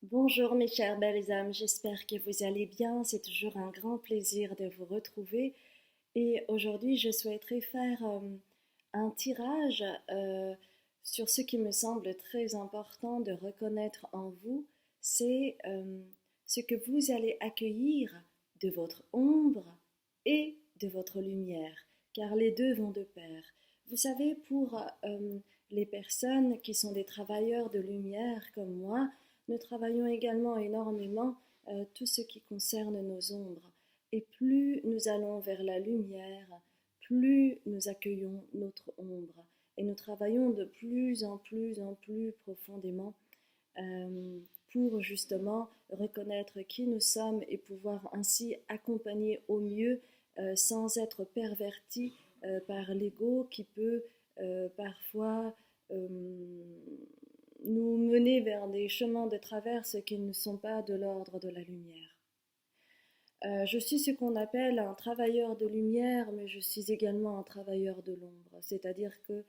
Bonjour mes chères belles âmes, j'espère que vous allez bien. C'est toujours un grand plaisir de vous retrouver. Et aujourd'hui, je souhaiterais faire un tirage sur ce qui me semble très important de reconnaître en vous. C'est ce que vous allez accueillir de votre ombre et de votre lumière, car les deux vont de pair. Vous savez, pour les personnes qui sont des travailleurs de lumière comme moi, nous travaillons également énormément tout ce qui concerne nos ombres. Et plus nous allons vers la lumière, plus nous accueillons notre ombre. Et nous travaillons de plus en plus profondément euh, pour justement reconnaître qui nous sommes et pouvoir ainsi accompagner au mieux sans être perverti par l'ego qui peut parfois nous mener vers des chemins de traverse qui ne sont pas de l'ordre de la lumière. Je suis ce qu'on appelle un travailleur de lumière, mais je suis également un travailleur de l'ombre. C'est-à-dire que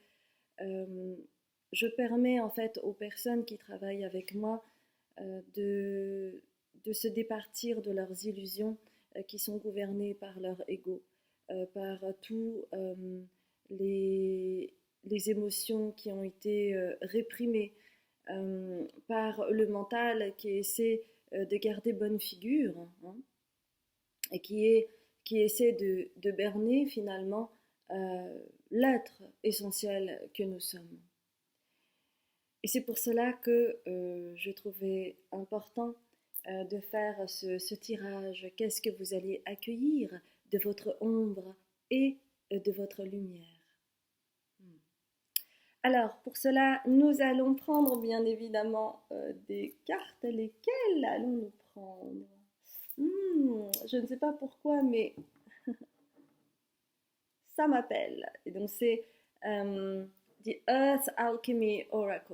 euh, je permets en fait aux personnes qui travaillent avec moi de se départir de leurs illusions qui sont gouvernées par leur ego, par tous les, les émotions qui ont été réprimées, par le mental qui essaie de garder bonne figure, hein, et qui essaie de berner finalement l'être essentiel que nous sommes. Et c'est pour cela que je trouvais important de faire ce tirage. Qu'est-ce que vous allez accueillir de votre ombre et de votre lumière? Alors, pour cela, nous allons prendre bien évidemment des cartes. Lesquelles allons-nous prendre? Je ne sais pas pourquoi, mais ça m'appelle. Et donc c'est The Earth Alchemy Oracle.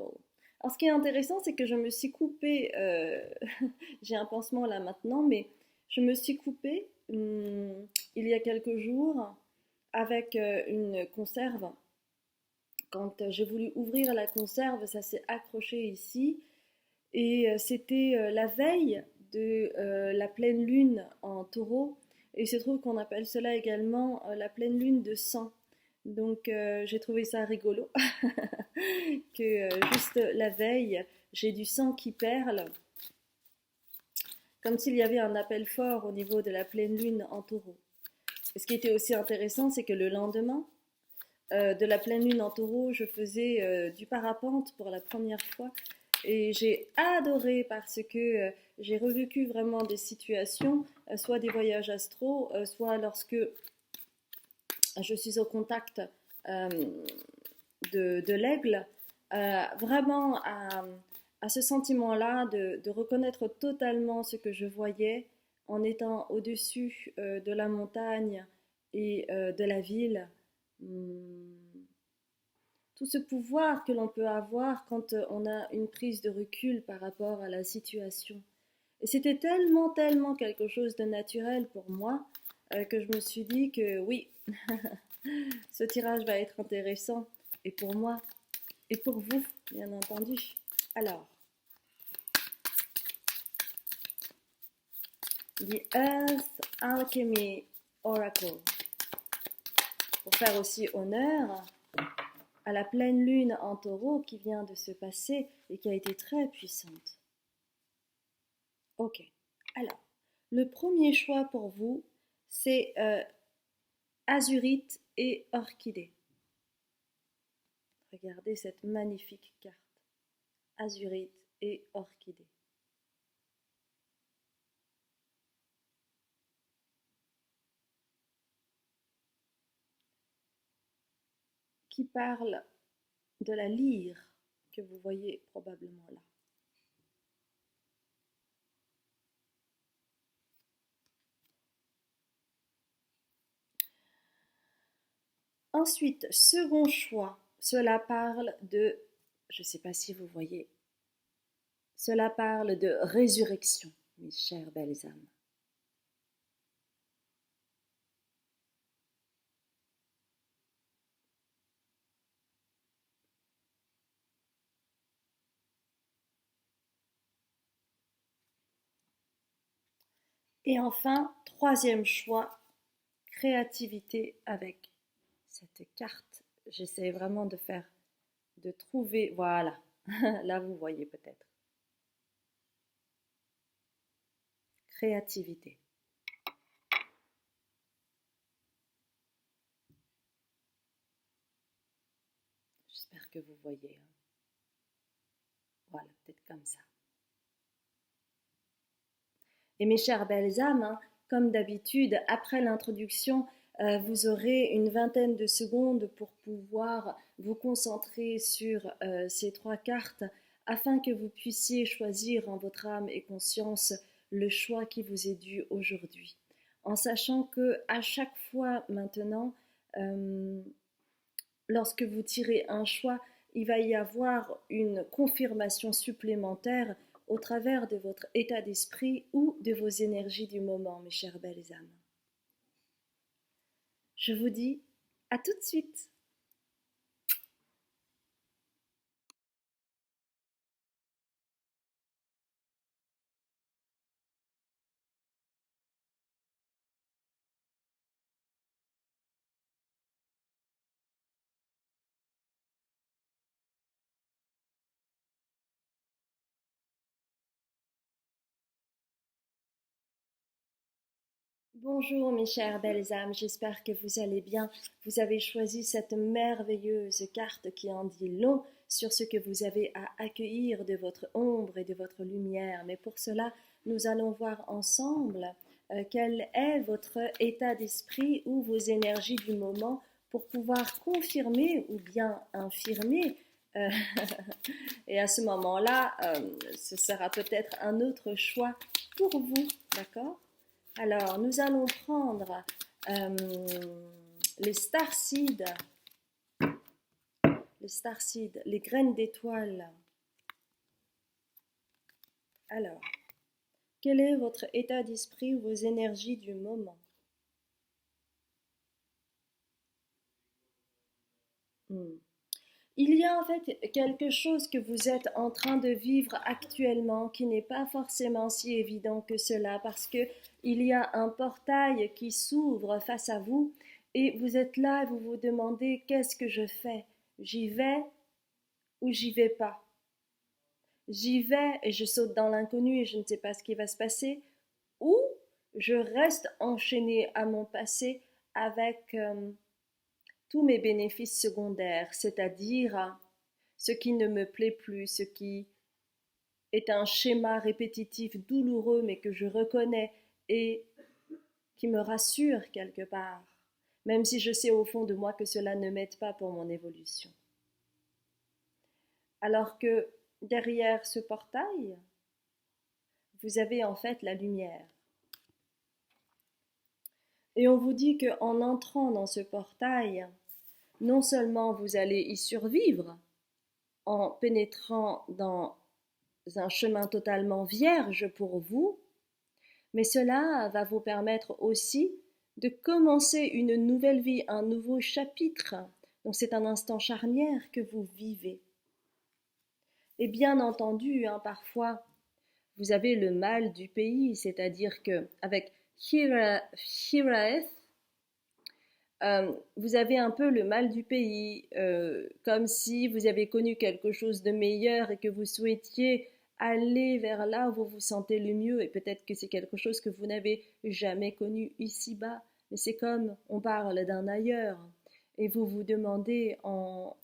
Alors ce qui est intéressant, c'est que je me suis coupée, j'ai un pansement là maintenant, mais je me suis coupée il y a quelques jours avec une conserve. Quand j'ai voulu ouvrir la conserve, ça s'est accroché ici. Et c'était la veille de la pleine lune en taureau. Et il se trouve qu'on appelle cela également la pleine lune de sang. Donc j'ai trouvé ça rigolo que juste la veille, j'ai du sang qui perle, comme s'il y avait un appel fort au niveau de la pleine lune en taureau. Et ce qui était aussi intéressant, c'est que le lendemain de la pleine lune en taureau, je faisais du parapente pour la première fois. Et j'ai adoré parce que j'ai revécu vraiment des situations, soit des voyages astraux, soit lorsque je suis au contact euh, de l'aigle, vraiment à ce sentiment-là de reconnaître totalement ce que je voyais en étant au-dessus de la montagne et de la ville. Hum, tout ce pouvoir que l'on peut avoir quand on a une prise de recul par rapport à la situation. Et c'était tellement, tellement quelque chose de naturel pour moi que je me suis dit que oui, ce tirage va être intéressant. Et pour moi, et pour vous, bien entendu. Alors, The Earth Alchemy Oracle. Pour faire aussi honneur à la pleine lune en taureau qui vient de se passer et qui a été très puissante. Ok, alors, le premier choix pour vous, c'est azurite et orchidée. Regardez cette magnifique carte. Azurite et orchidée. Qui parle de la lyre que vous voyez probablement là. Ensuite, second choix, cela parle de, je ne sais pas si vous voyez, cela parle de résurrection, mes chères belles âmes. Et enfin, troisième choix, créativité avec cette carte. J'essaie vraiment de trouver, voilà, là vous voyez peut-être. Créativité. J'espère que vous voyez. Voilà, peut-être comme ça. Et mes chères belles âmes, hein, comme d'habitude, après l'introduction, vous aurez une vingtaine de secondes pour pouvoir vous concentrer sur ces trois cartes afin que vous puissiez choisir en votre âme et conscience le choix qui vous est dû aujourd'hui. En sachant que à chaque fois maintenant, euh, lorsque vous tirez un choix, il va y avoir une confirmation supplémentaire au travers de votre état d'esprit ou de vos énergies du moment, mes chères belles âmes. Je vous dis à tout de suite. Bonjour mes chères belles âmes, j'espère que vous allez bien. Vous avez choisi cette merveilleuse carte qui en dit long sur ce que vous avez à accueillir de votre ombre et de votre lumière. Mais pour cela, nous allons voir ensemble quel est votre état d'esprit ou vos énergies du moment pour pouvoir confirmer ou bien infirmer. euh, et à ce moment-là, ce sera peut-être un autre choix pour vous, d'accord? Alors, nous allons prendre euh, les starseeds, les graines d'étoiles. Alors, quel est votre état d'esprit ou vos énergies du moment? Il y a en fait quelque chose que vous êtes en train de vivre actuellement qui n'est pas forcément si évident que cela parce que il y a un portail qui s'ouvre face à vous et vous êtes là et vous vous demandez qu'est-ce que je fais? J'y vais ou j'y vais pas? J'y vais et je saute dans l'inconnu et je ne sais pas ce qui va se passer, ou je reste enchaîné à mon passé avec tous mes bénéfices secondaires, c'est-à-dire ce qui ne me plaît plus, ce qui est un schéma répétitif douloureux mais que je reconnais et qui me rassure quelque part, même si je sais au fond de moi que cela ne m'aide pas pour mon évolution. Alors que derrière ce portail, vous avez en fait la lumière. Et on vous dit qu'en entrant dans ce portail, non seulement vous allez y survivre en pénétrant dans un chemin totalement vierge pour vous, mais cela va vous permettre aussi de commencer une nouvelle vie, un nouveau chapitre. Donc c'est un instant charnière que vous vivez. Et bien entendu, hein, parfois, vous avez le mal du pays, c'est-à-dire que avec Hiraeth, vous avez un peu le mal du pays, comme si vous avez connu quelque chose de meilleur et que vous souhaitiez aller vers là où vous vous sentez le mieux, et peut-être que c'est quelque chose que vous n'avez jamais connu ici-bas, mais c'est comme on parle d'un ailleurs, et vous vous demandez en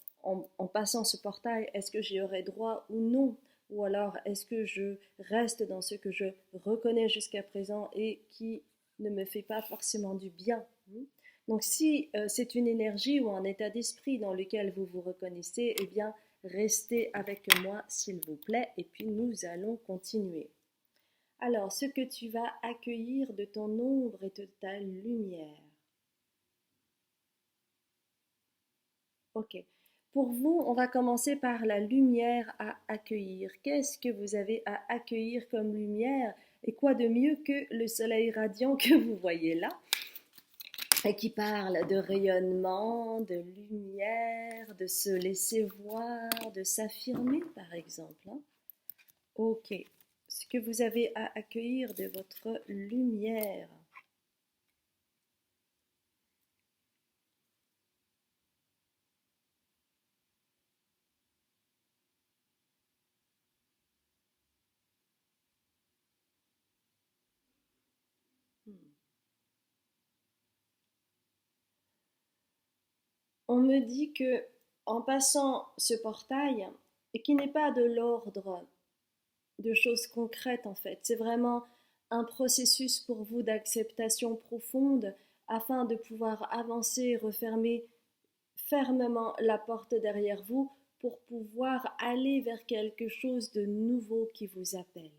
passant ce portail, est-ce que j'y aurai droit ou non? Ou alors est-ce que je reste dans ce que je reconnais jusqu'à présent et qui ne me fait pas forcément du bien? Donc si c'est une énergie ou un état d'esprit dans lequel vous vous reconnaissez, eh bien restez avec moi s'il vous plaît et puis nous allons continuer. Alors ce que tu vas accueillir de ton ombre et de ta lumière. Ok. Pour vous, on va commencer par la lumière à accueillir. Qu'est-ce que vous avez à accueillir comme lumière? Et quoi de mieux que le soleil radiant que vous voyez là? Et qui parle de rayonnement, de lumière, de se laisser voir, de s'affirmer par exemple. Ok, ce que vous avez à accueillir de votre lumière. On me dit que en passant ce portail, et qui n'est pas de l'ordre de choses concrètes en fait, c'est vraiment un processus pour vous d'acceptation profonde afin de pouvoir avancer et refermer fermement la porte derrière vous pour pouvoir aller vers quelque chose de nouveau qui vous appelle.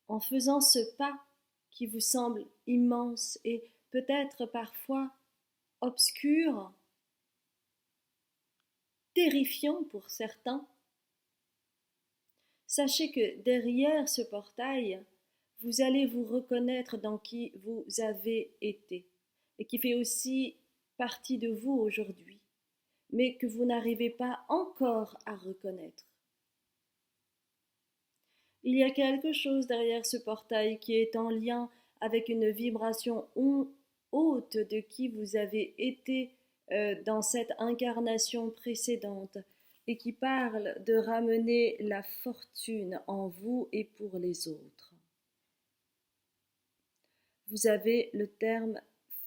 En faisant ce pas qui vous semble immense et peut-être parfois obscur, terrifiant pour certains, sachez que derrière ce portail, vous allez vous reconnaître dans qui vous avez été et qui fait aussi partie de vous aujourd'hui, mais que vous n'arrivez pas encore à reconnaître. Il y a quelque chose derrière ce portail qui est en lien avec une vibration haute de qui vous avez été dans cette incarnation précédente et qui parle de ramener la fortune en vous et pour les autres. Vous avez le terme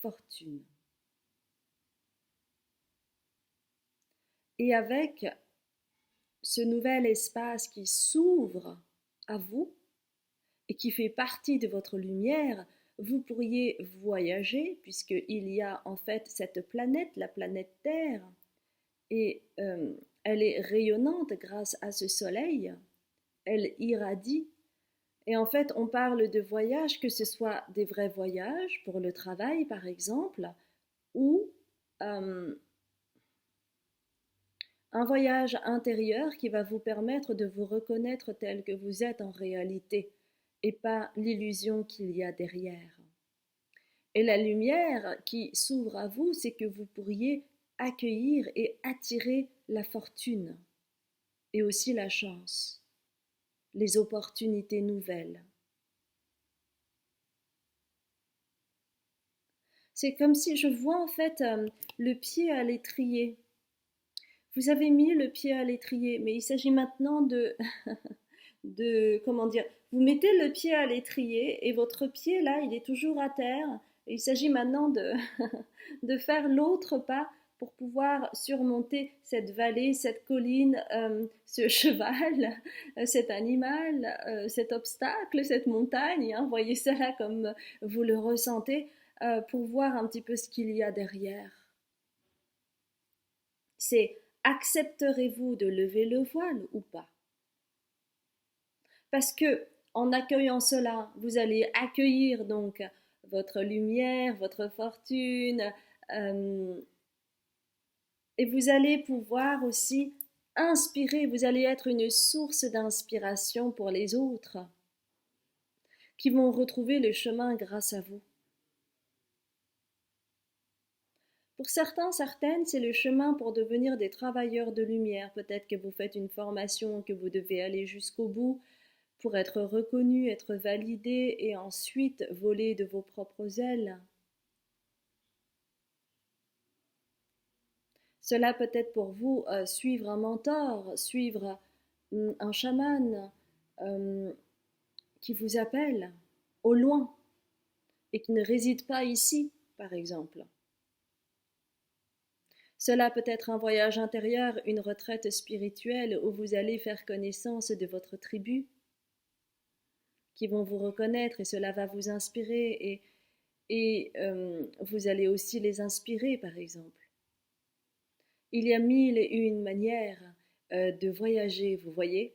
fortune. Et avec ce nouvel espace qui s'ouvre à vous et qui fait partie de votre lumière, vous pourriez voyager puisqu'il y a en fait cette planète, la planète Terre, et elle est rayonnante grâce à ce soleil, elle irradie. Et en fait, on parle de voyages, que ce soit des vrais voyages pour le travail par exemple, ou un voyage intérieur qui va vous permettre de vous reconnaître tel que vous êtes en réalité et pas l'illusion qu'il y a derrière. Et la lumière qui s'ouvre à vous, c'est que vous pourriez accueillir et attirer la fortune et aussi la chance, les opportunités nouvelles. C'est comme si je vois en fait le pied à l'étrier. Vous avez mis le pied à l'étrier, mais il s'agit maintenant comment dire, vous mettez le pied à l'étrier et votre pied là, il est toujours à terre. Et il s'agit maintenant de faire l'autre pas pour pouvoir surmonter cette vallée, cette colline, ce cheval, cet animal, cet obstacle, cette montagne. Hein, voyez ça là comme vous le ressentez pour voir un petit peu ce qu'il y a derrière. C'est accepterez-vous de lever le voile ou pas? Parce que en accueillant cela, vous allez accueillir donc votre lumière, votre fortune, et vous allez pouvoir aussi inspirer, vous allez être une source d'inspiration pour les autres qui vont retrouver le chemin grâce à vous. Pour certains, certaines, c'est le chemin pour devenir des travailleurs de lumière. Peut-être que vous faites une formation, que vous devez aller jusqu'au bout pour être reconnu, être validé et ensuite voler de vos propres ailes. Cela peut être pour vous suivre un mentor, suivre un chaman qui vous appelle au loin et qui ne réside pas ici, par exemple. Cela peut être un voyage intérieur, une retraite spirituelle où vous allez faire connaissance de votre tribu, qui vont vous reconnaître et cela va vous inspirer et vous allez aussi les inspirer, par exemple. Il y a mille et une manières de voyager, vous voyez.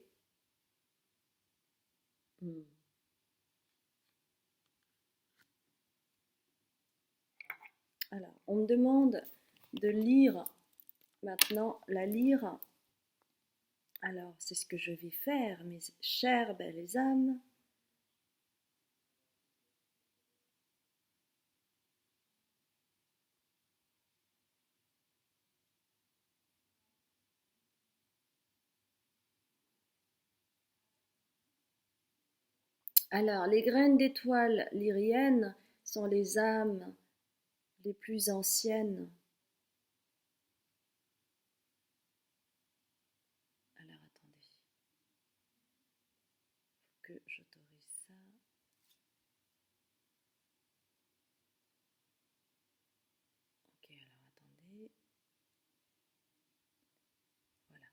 Alors, on me demande de lire maintenant la lyre. Alors, c'est ce que je vais faire, mes chères belles âmes. Alors, les graines d'étoiles lyriennes sont les âmes les plus anciennes. Alors, attendez, que j'autorise ça. Ok, alors attendez. Voilà.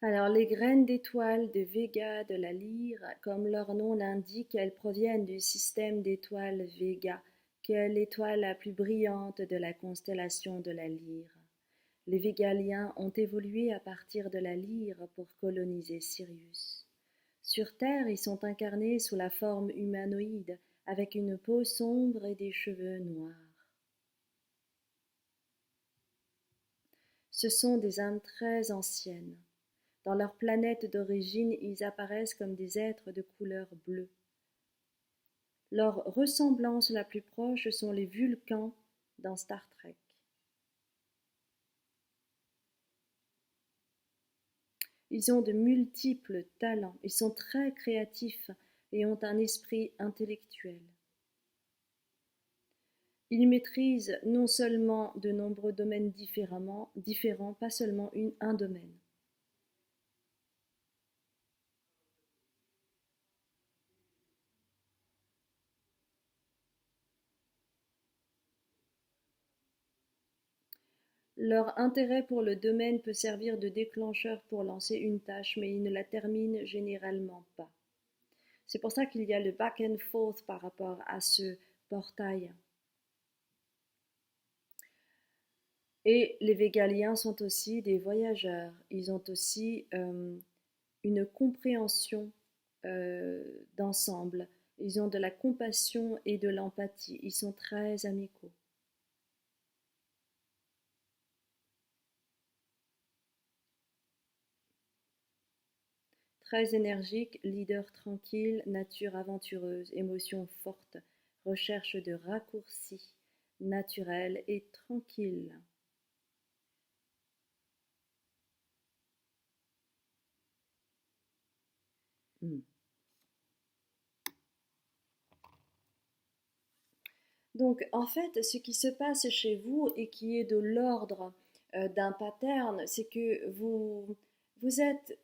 Alors, les graines d'étoiles de Vega de la lyre, comme leur nom l'indique, elles proviennent du système d'étoiles Vega, qui est l'étoile la plus brillante de la constellation de la lyre. Les Végaliens ont évolué à partir de la lyre pour coloniser Sirius. Sur Terre, ils sont incarnés sous la forme humanoïde, avec une peau sombre et des cheveux noirs. Ce sont des âmes très anciennes. Dans leur planète d'origine, ils apparaissent comme des êtres de couleur bleue. Leur ressemblance la plus proche sont les Vulcains dans Star Trek. Ils ont de multiples talents, ils sont très créatifs et ont un esprit intellectuel. Ils maîtrisent non seulement de nombreux domaines différents, pas seulement un domaine. Leur intérêt pour le domaine peut servir de déclencheur pour lancer une tâche, mais ils ne la terminent généralement pas. C'est pour ça qu'il y a le back and forth par rapport à ce portail. Et les Végaliens sont aussi des voyageurs. Ils ont aussi une compréhension d'ensemble. Ils ont de la compassion et de l'empathie. Ils sont très amicaux. Très énergique, leader tranquille, nature aventureuse, émotion forte, recherche de raccourcis, naturel et tranquille. Hmm. Donc, en fait, ce qui se passe chez vous et qui est de l'ordre d'un pattern, c'est que vous êtes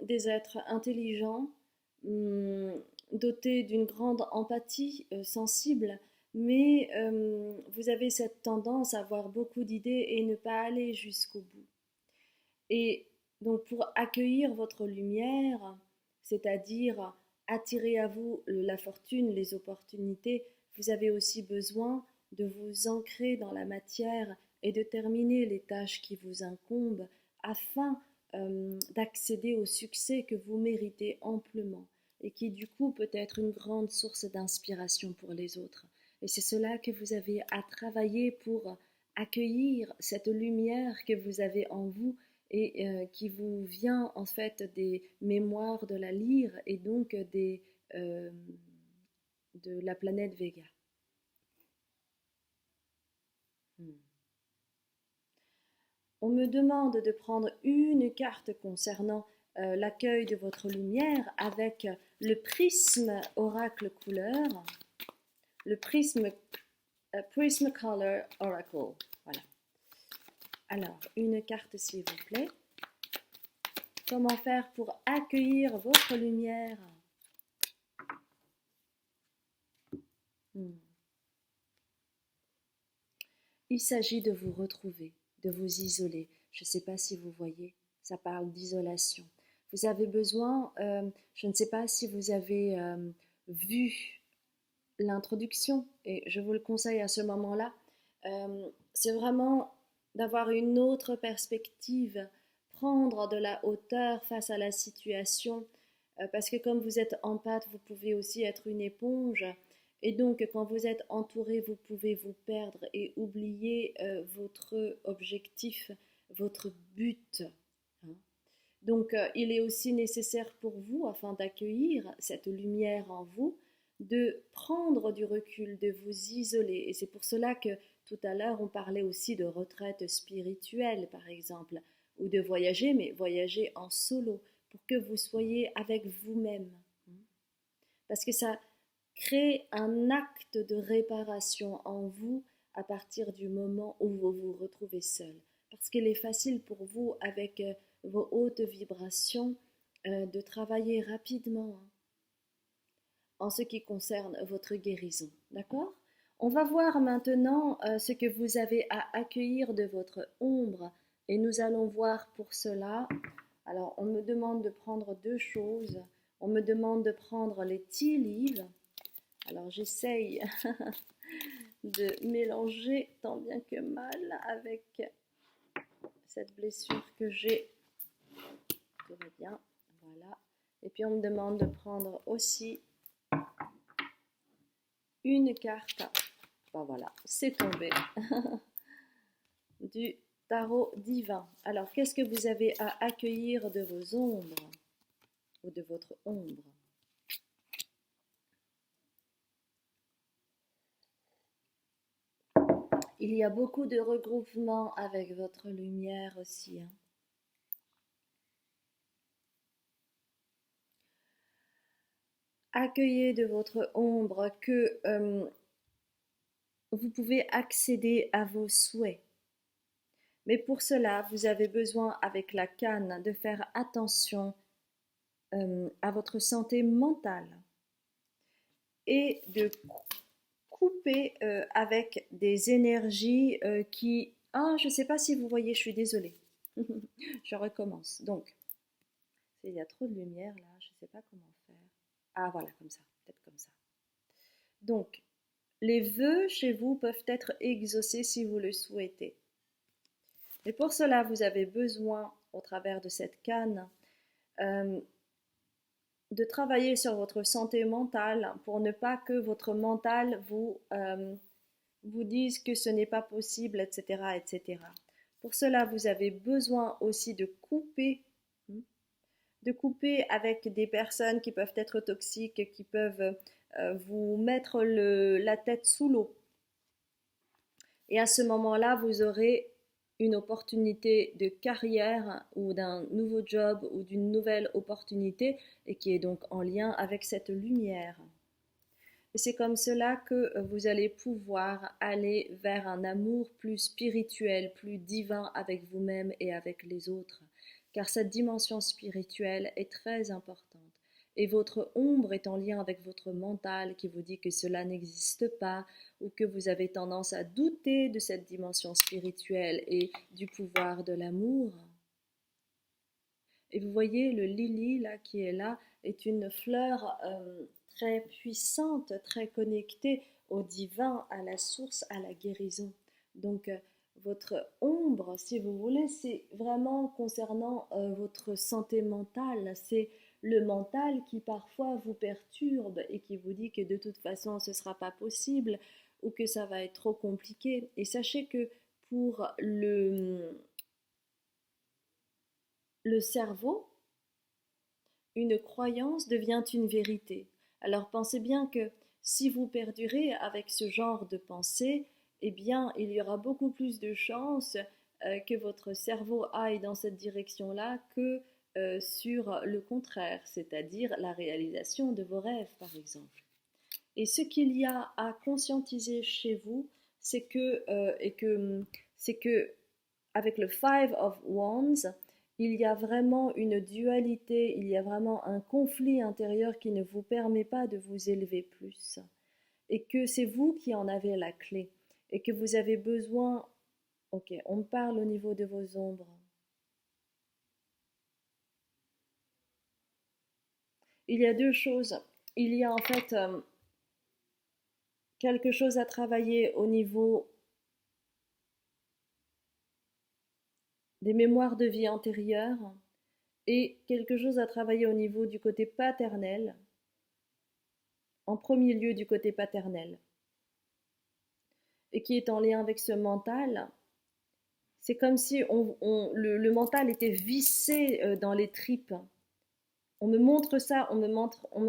des êtres intelligents, hum, dotés d'une grande empathie, sensible, mais vous avez cette tendance à avoir beaucoup d'idées et ne pas aller jusqu'au bout. Et donc, pour accueillir votre lumière, c'est-à-dire attirer à vous la fortune, les opportunités, vous avez aussi besoin de vous ancrer dans la matière et de terminer les tâches qui vous incombent afin d'accéder au succès que vous méritez amplement et qui du coup peut être une grande source d'inspiration pour les autres. Et c'est cela que vous avez à travailler pour accueillir cette lumière que vous avez en vous et qui vous vient en fait des mémoires de la lyre et donc euh, de la planète Vega. Hmm. On me demande de prendre une carte concernant l'accueil de votre lumière avec le prisme oracle couleur, le prisme color oracle. Voilà. Alors, une carte s'il vous plaît. Comment faire pour accueillir votre lumière? Hmm. Il s'agit de vous retrouver, de vous isoler. Je ne sais pas si vous voyez, ça parle d'isolation. Vous avez besoin, je ne sais pas si vous avez vu l'introduction, et je vous le conseille à ce moment-là, c'est vraiment d'avoir une autre perspective, prendre de la hauteur face à la situation, parce que comme vous êtes empathe, vous pouvez aussi être une éponge, et donc quand vous êtes entouré, vous pouvez vous perdre et oublier votre objectif, votre but. Hein. Donc, il est aussi nécessaire pour vous, afin d'accueillir cette lumière en vous, de prendre du recul, de vous isoler. Et c'est pour cela que tout à l'heure, on parlait aussi de retraite spirituelle, par exemple, ou de voyager, mais voyager en solo pour que vous soyez avec vous-même. Parce que ça crée un acte de réparation en vous à partir du moment où vous vous retrouvez seul. Parce qu'il est facile pour vous, avec vos hautes vibrations, de travailler rapidement en ce qui concerne votre guérison. D'accord? On va voir maintenant ce que vous avez à accueillir de votre ombre et nous allons voir pour cela. Alors, on me demande de prendre deux choses. On me demande de prendre les tea leaves. Alors, j'essaye de mélanger tant bien que mal avec cette blessure que j'ai. Tout va bien, voilà. Et puis, on me demande de prendre aussi une carte. Ben voilà, c'est tombé. Du tarot divin. Alors, qu'est-ce que vous avez à accueillir de vos ombres ou de votre ombre? Il y a beaucoup de regroupements avec votre lumière aussi. Accueillez de votre ombre que vous pouvez accéder à vos souhaits. Mais pour cela, vous avez besoin, avec la canne, de faire attention à votre santé mentale et de couper avec des énergies qui... Ah, je ne sais pas si vous voyez, je suis désolée. Je recommence. Donc, il y a trop de lumière là, je ne sais pas comment faire. Ah, voilà, comme ça, peut-être comme ça. Donc, les vœux chez vous peuvent être exaucés si vous le souhaitez. Mais pour cela, vous avez besoin, au travers de cette canne, de travailler sur votre santé mentale pour ne pas que votre mental vous dise que ce n'est pas possible, etc., etc. Pour cela, vous avez besoin aussi de couper avec des personnes qui peuvent être toxiques, qui peuvent vous mettre la tête sous l'eau. Et à ce moment-là, vous aurez une opportunité de carrière ou d'un nouveau job ou d'une nouvelle opportunité et qui est donc en lien avec cette lumière. Et c'est comme cela que vous allez pouvoir aller vers un amour plus spirituel, plus divin avec vous-même et avec les autres. Car cette dimension spirituelle est très importante. Et votre ombre est en lien avec votre mental qui vous dit que cela n'existe pas ou que vous avez tendance à douter de cette dimension spirituelle et du pouvoir de l'amour. Et vous voyez, le lily là qui est là est une fleur très puissante, très connectée au divin, à la source, à la guérison. Donc votre ombre, si vous voulez, c'est vraiment concernant votre santé mentale. C'est le mental qui parfois vous perturbe et qui vous dit que de toute façon ce ne sera pas possible ou que ça va être trop compliqué. Et sachez que pour le cerveau, une croyance devient une vérité. Alors pensez bien que si vous perdurez avec ce genre de pensée, eh bien, il y aura beaucoup plus de chances que votre cerveau aille dans cette direction-là que sur le contraire, c'est-à-dire la réalisation de vos rêves, par exemple. Et ce qu'il y a à conscientiser chez vous, c'est que avec le Five of Wands, il y a vraiment une dualité, il y a vraiment un conflit intérieur qui ne vous permet pas de vous élever plus. Et que c'est vous qui en avez la clé. Et que vous avez besoin... Ok, on parle au niveau de vos ombres. Il y a deux choses. Il y a en fait quelque chose à travailler au niveau des mémoires de vie antérieures et quelque chose à travailler au niveau du côté paternel, en premier lieu du côté paternel, et qui est en lien avec ce mental. C'est comme si le mental était vissé dans les tripes. On me montre ça, on me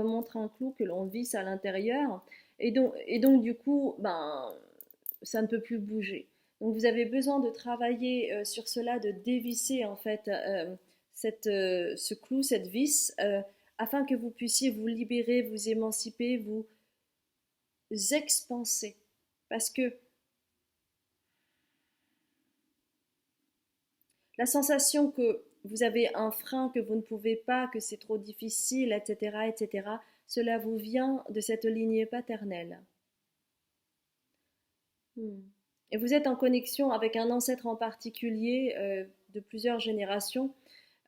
montre un clou que l'on visse à l'intérieur, et donc du coup, ben, ça ne peut plus bouger. Donc vous avez besoin de travailler sur cela, de dévisser en fait ce clou, cette vis, afin que vous puissiez vous libérer, vous émanciper, vous expanser. Parce que la sensation que vous avez un frein, que vous ne pouvez pas, que c'est trop difficile, etc., etc., cela vous vient de cette lignée paternelle. Et vous êtes en connexion avec un ancêtre en particulier de plusieurs générations.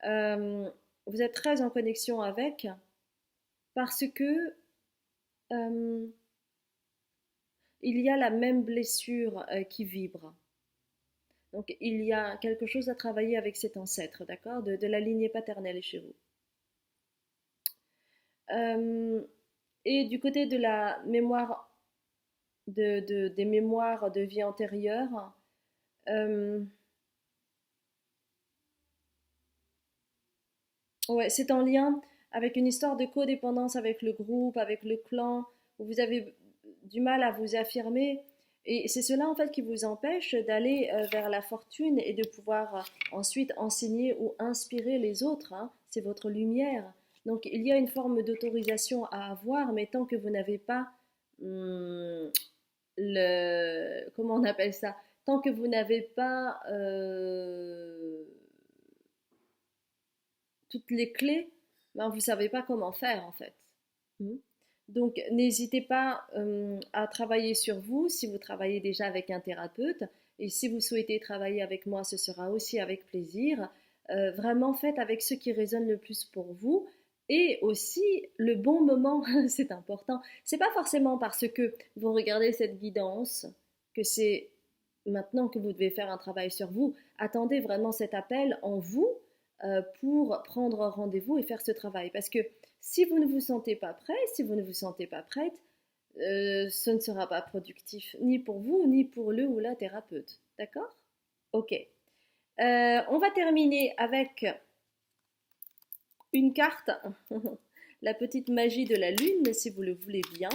Euh, vous êtes très en connexion avec parce que euh, il y a la même blessure qui vibre. Donc il y a quelque chose à travailler avec cet ancêtre, d'accord, de la lignée paternelle chez vous. Et du côté de la mémoire, des mémoires de vie antérieure, euh, ouais, c'est en lien avec une histoire de codépendance avec le groupe, avec le clan, où vous avez du mal à vous affirmer. Et c'est cela en fait qui vous empêche d'aller vers la fortune et de pouvoir ensuite enseigner ou inspirer les autres, hein. C'est votre lumière. Donc il y a une forme d'autorisation à avoir, mais tant que vous n'avez pas hum, comment on appelle ça? Tant que vous n'avez pas toutes les clés, ben, vous ne savez pas comment faire en fait. Mm. Donc n'hésitez pas à travailler sur vous si vous travaillez déjà avec un thérapeute. Et si vous souhaitez travailler avec moi, ce sera aussi avec plaisir. Vraiment faites avec ce qui résonne le plus pour vous. Et aussi le bon moment, c'est important. C'est pas forcément parce que vous regardez cette guidance que c'est maintenant que vous devez faire un travail sur vous. Attendez vraiment cet appel en vous pour prendre rendez-vous et faire ce travail. Parce que si vous ne vous sentez pas prêt, si vous ne vous sentez pas prête, ce ne sera pas productif, ni pour vous, ni pour le ou la thérapeute. D'accord? Ok. On va terminer avec une carte, la petite magie de la lune, si vous le voulez bien.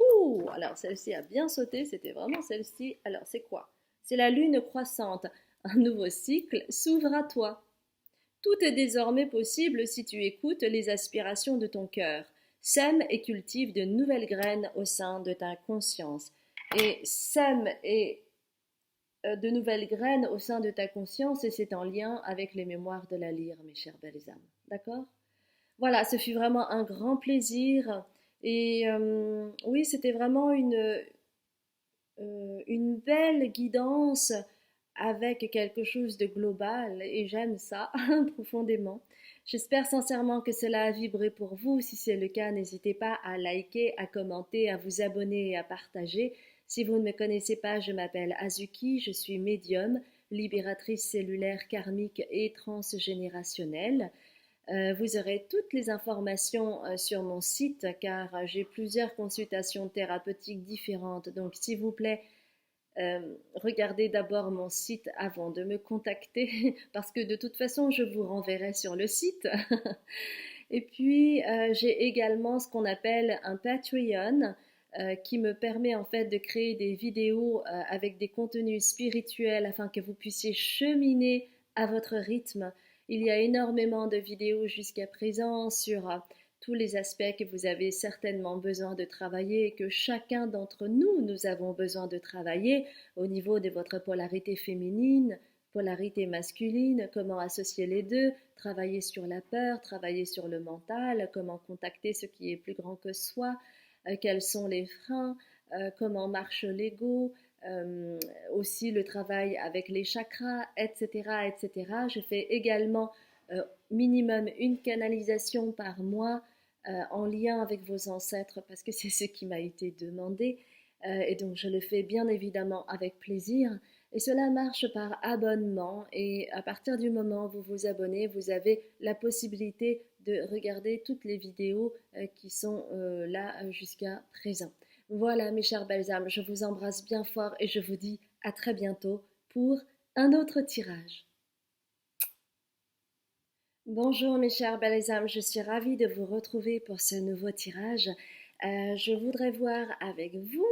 Ouh, alors celle-ci a bien sauté, c'était vraiment celle-ci. Alors c'est quoi? C'est la lune croissante. Un nouveau cycle s'ouvre à toi. Tout est désormais possible si tu écoutes les aspirations de ton cœur. Sème et cultive de nouvelles graines au sein de ta conscience. Et sème et de nouvelles graines au sein de ta conscience, et c'est en lien avec les mémoires de la lyre, mes chères belles âmes. D'accord? Voilà, ce fut vraiment un grand plaisir. Et oui, c'était vraiment une belle guidance avec quelque chose de global et j'aime ça profondément. J'espère sincèrement que cela a vibré pour vous. Si c'est le cas, n'hésitez pas à liker, à commenter, à vous abonner et à partager. Si vous ne me connaissez pas, je m'appelle Azuki, je suis médium, libératrice cellulaire karmique et transgénérationnelle. Vous aurez toutes les informations sur mon site car j'ai plusieurs consultations thérapeutiques différentes. Donc, s'il vous plaît, regardez d'abord mon site avant de me contacter parce que de toute façon, je vous renverrai sur le site. Et puis, j'ai également ce qu'on appelle un Patreon qui me permet en fait de créer des vidéos avec des contenus spirituels afin que vous puissiez cheminer à votre rythme. Il y a énormément de vidéos jusqu'à présent sur tous les aspects que vous avez certainement besoin de travailler et que chacun d'entre nous, nous avons besoin de travailler au niveau de votre polarité féminine, polarité masculine, comment associer les deux, travailler sur la peur, travailler sur le mental, comment contacter ce qui est plus grand que soi, quels sont les freins, comment marche l'ego, aussi le travail avec les chakras, etc., etc. Je fais également minimum une canalisation par mois en lien avec vos ancêtres parce que c'est ce qui m'a été demandé et donc je le fais bien évidemment avec plaisir. Et cela marche par abonnement et à partir du moment où vous vous abonnez, vous avez la possibilité de regarder toutes les vidéos qui sont là jusqu'à présent. Voilà mes chères belles âmes, je vous embrasse bien fort et je vous dis à très bientôt pour un autre tirage. Bonjour mes chères belles âmes, je suis ravie de vous retrouver pour ce nouveau tirage. Je voudrais voir avec vous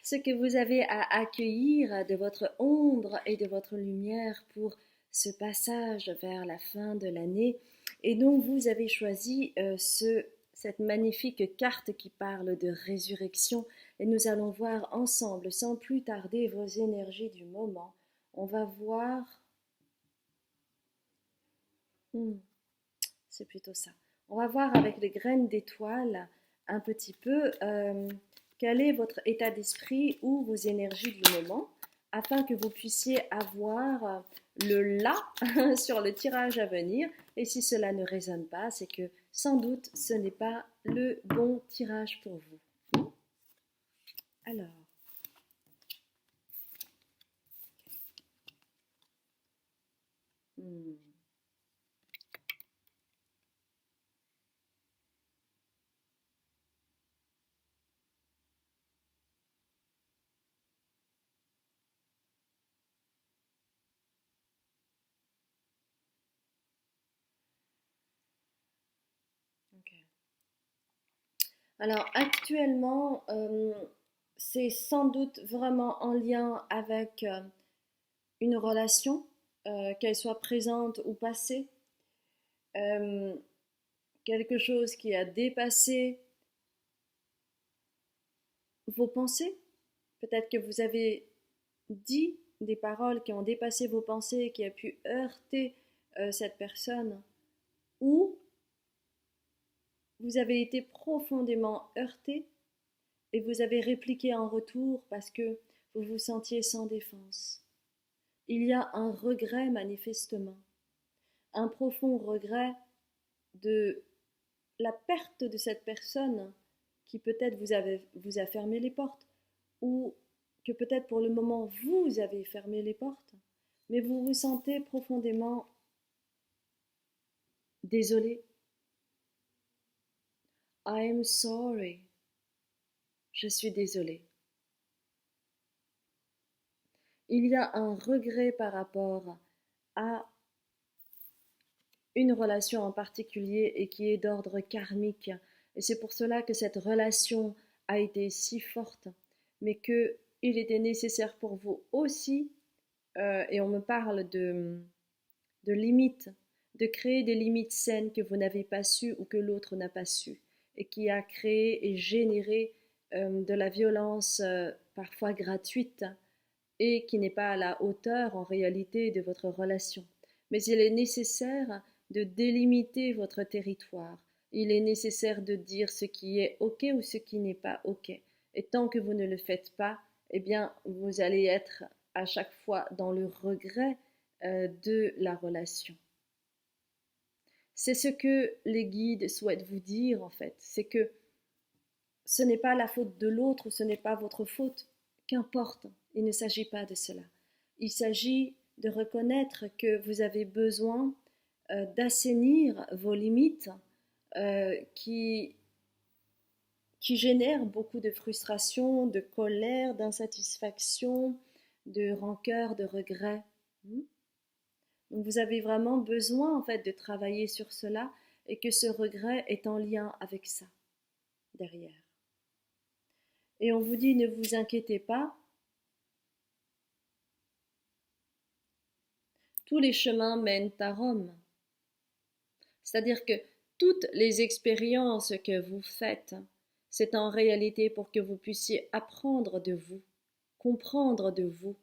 ce que vous avez à accueillir de votre ombre et de votre lumière pour ce passage vers la fin de l'année. Et donc vous avez choisi cette magnifique carte qui parle de résurrection. Et nous allons voir ensemble, sans plus tarder, vos énergies du moment. On va voir... c'est plutôt ça. On va voir avec les graines d'étoiles un petit peu quel est votre état d'esprit ou vos énergies du moment afin que vous puissiez avoir le là sur le tirage à venir. Et si cela ne résonne pas, c'est que sans doute ce n'est pas le bon tirage pour vous. Alors, ok. Alors actuellement, c'est sans doute vraiment en lien avec une relation, qu'elle soit présente ou passée, euh, quelque chose qui a dépassé vos pensées. Peut-être que vous avez dit des paroles qui ont dépassé vos pensées, qui a pu heurter cette personne, ou vous avez été profondément heurté et vous avez répliqué en retour parce que vous vous sentiez sans défense. Il y a un regret manifestement, un profond regret de la perte de cette personne qui peut-être vous a fermé les portes ou que peut-être pour le moment vous avez fermé les portes, mais vous vous sentez profondément désolé. I'm sorry. Je suis désolé. Il y a un regret par rapport à une relation en particulier et qui est d'ordre karmique. Et c'est pour cela que cette relation a été si forte, mais qu'il était nécessaire pour vous aussi, et on me parle de limites, de créer des limites saines que vous n'avez pas su ou que l'autre n'a pas su, et qui a créé et généré de la violence parfois gratuite et qui n'est pas à la hauteur en réalité de votre relation. Mais il est nécessaire de délimiter votre territoire. Il est nécessaire de dire ce qui est OK ou ce qui n'est pas OK. Et tant que vous ne le faites pas, eh bien, vous allez être à chaque fois dans le regret de la relation. C'est ce que les guides souhaitent vous dire en fait. C'est que ce n'est pas la faute de l'autre, ce n'est pas votre faute. Qu'importe, il ne s'agit pas de cela. Il s'agit de reconnaître que vous avez besoin d'assainir vos limites qui génèrent beaucoup de frustration, de colère, d'insatisfaction, de rancœur, de regret. Donc vous avez vraiment besoin en fait de travailler sur cela et que ce regret est en lien avec ça derrière. Et on vous dit ne vous inquiétez pas, tous les chemins mènent à Rome. C'est-à-dire que toutes les expériences que vous faites, c'est en réalité pour que vous puissiez apprendre de vous, comprendre de vous,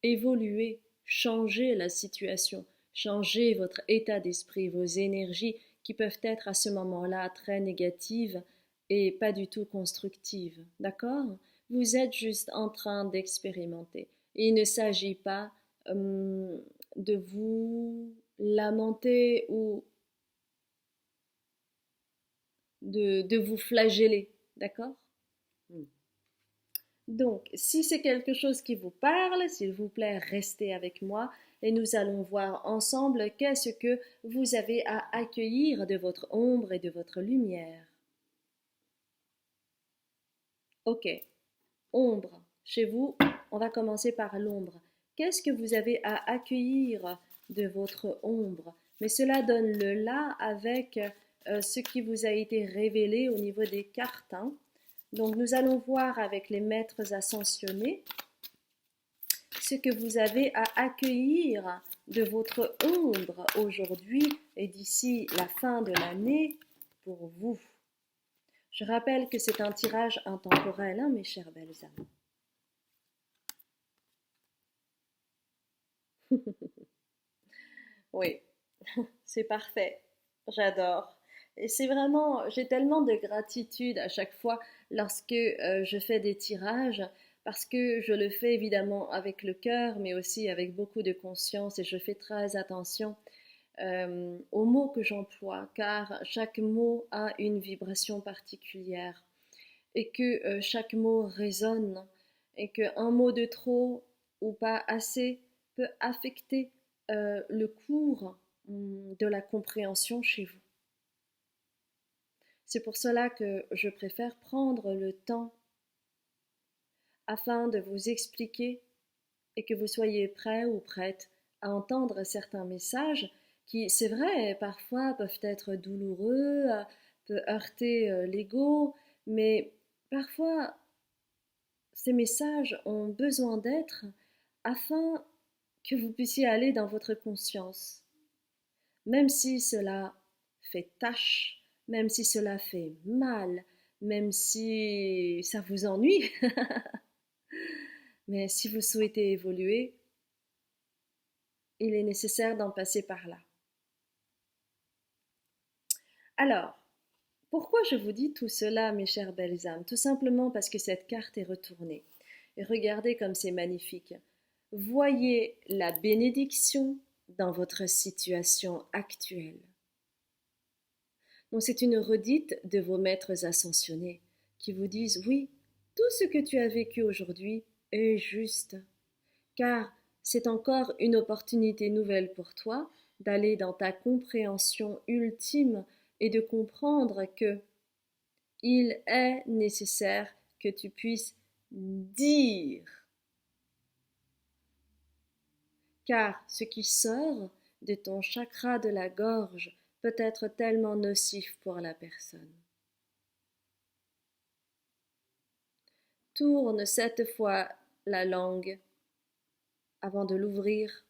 évoluer, changer la situation, changer votre état d'esprit, vos énergies qui peuvent être à ce moment-là très négatives et pas du tout constructives. D'accord? Vous êtes juste en train d'expérimenter. Il ne s'agit pas de vous lamenter ou de vous flageller. D'accord? Donc, si c'est quelque chose qui vous parle, s'il vous plaît, restez avec moi et nous allons voir ensemble qu'est-ce que vous avez à accueillir de votre ombre et de votre lumière. Ok, ombre. Chez vous, on va commencer par l'ombre. Qu'est-ce que vous avez à accueillir de votre ombre? Mais cela donne le là avec ce qui vous a été révélé au niveau des cartes, hein. Donc nous allons voir avec les maîtres ascensionnés ce que vous avez à accueillir de votre ombre aujourd'hui et d'ici la fin de l'année pour vous. Je rappelle que c'est un tirage intemporel, hein, mes chères belles âmes. Oui, c'est parfait. J'adore. Et c'est vraiment, j'ai tellement de gratitude à chaque fois lorsque je fais des tirages, parce que je le fais évidemment avec le cœur, mais aussi avec beaucoup de conscience, et je fais très attention aux mots que j'emploie, car chaque mot a une vibration particulière, et que chaque mot résonne, et qu'un mot de trop ou pas assez peut affecter le cours de la compréhension chez vous. C'est pour cela que je préfère prendre le temps afin de vous expliquer et que vous soyez prêts ou prêtes à entendre certains messages qui, c'est vrai, parfois peuvent être douloureux, peuvent heurter l'ego, mais parfois ces messages ont besoin d'être afin que vous puissiez aller dans votre conscience. Même si cela fait tâche, même si cela fait mal, même si ça vous ennuie, mais si vous souhaitez évoluer, il est nécessaire d'en passer par là. Alors, pourquoi je vous dis tout cela, mes chères belles âmes? Tout simplement parce que cette carte est retournée. Et regardez comme c'est magnifique. Voyez la bénédiction dans votre situation actuelle. Donc c'est une redite de vos maîtres ascensionnés qui vous disent oui, tout ce que tu as vécu aujourd'hui est juste, car c'est encore une opportunité nouvelle pour toi d'aller dans ta compréhension ultime et de comprendre que il est nécessaire que tu puisses dire, car ce qui sort de ton chakra de la gorge peut être tellement nocif pour la personne. Tourne 7 fois la langue avant de l'ouvrir,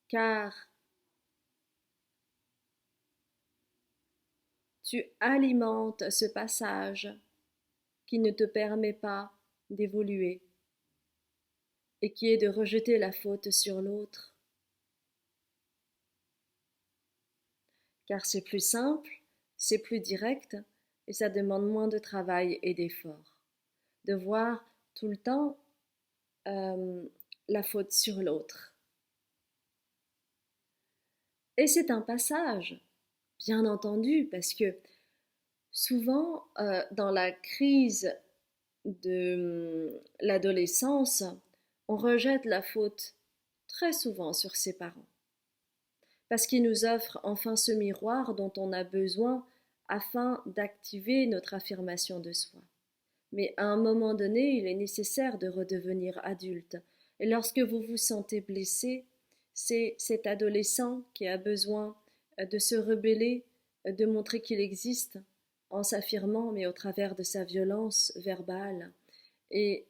car tu alimentes ce passage qui ne te permet pas d'évoluer et qui est de rejeter la faute sur l'autre. Car c'est plus simple, c'est plus direct et ça demande moins de travail et d'effort. De voir tout le temps la faute sur l'autre. Et c'est un passage, bien entendu, parce que souvent dans la crise de l'adolescence, on rejette la faute très souvent sur ses parents. Parce qu'ils nous offrent enfin ce miroir dont on a besoin afin d'activer notre affirmation de soi. Mais à un moment donné, il est nécessaire de redevenir adulte. Et lorsque vous vous sentez blessé, c'est cet adolescent qui a besoin de se rebeller, de montrer qu'il existe en s'affirmant, mais au travers de sa violence verbale. Et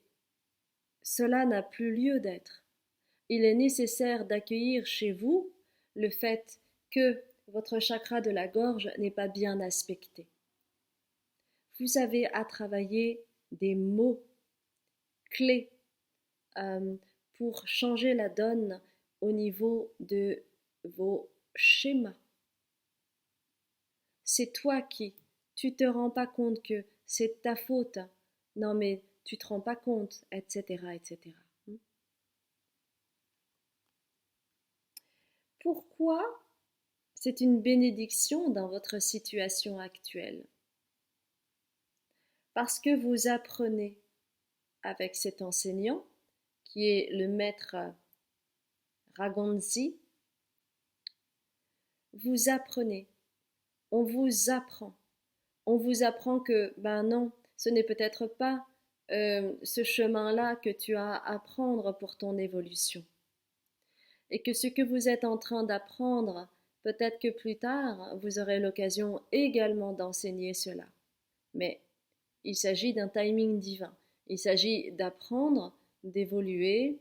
cela n'a plus lieu d'être. Il est nécessaire d'accueillir chez vous le fait que votre chakra de la gorge n'est pas bien aspecté. Vous avez à travailler des mots clés pour changer la donne au niveau de vos schémas. C'est toi qui, tu te rends pas compte que c'est ta faute, non mais tu te rends pas compte, etc., etc. Pourquoi c'est une bénédiction dans votre situation actuelle? Parce que vous apprenez avec cet enseignant, qui est le maître Ragonzi, vous apprenez, on vous apprend. On vous apprend que, ben non, ce n'est peut-être pas ce chemin-là que tu as à prendre pour ton évolution. et que ce que vous êtes en train d'apprendre, peut-être que plus tard, vous aurez l'occasion également d'enseigner cela. Mais il s'agit d'un timing divin. Il s'agit d'apprendre, d'évoluer,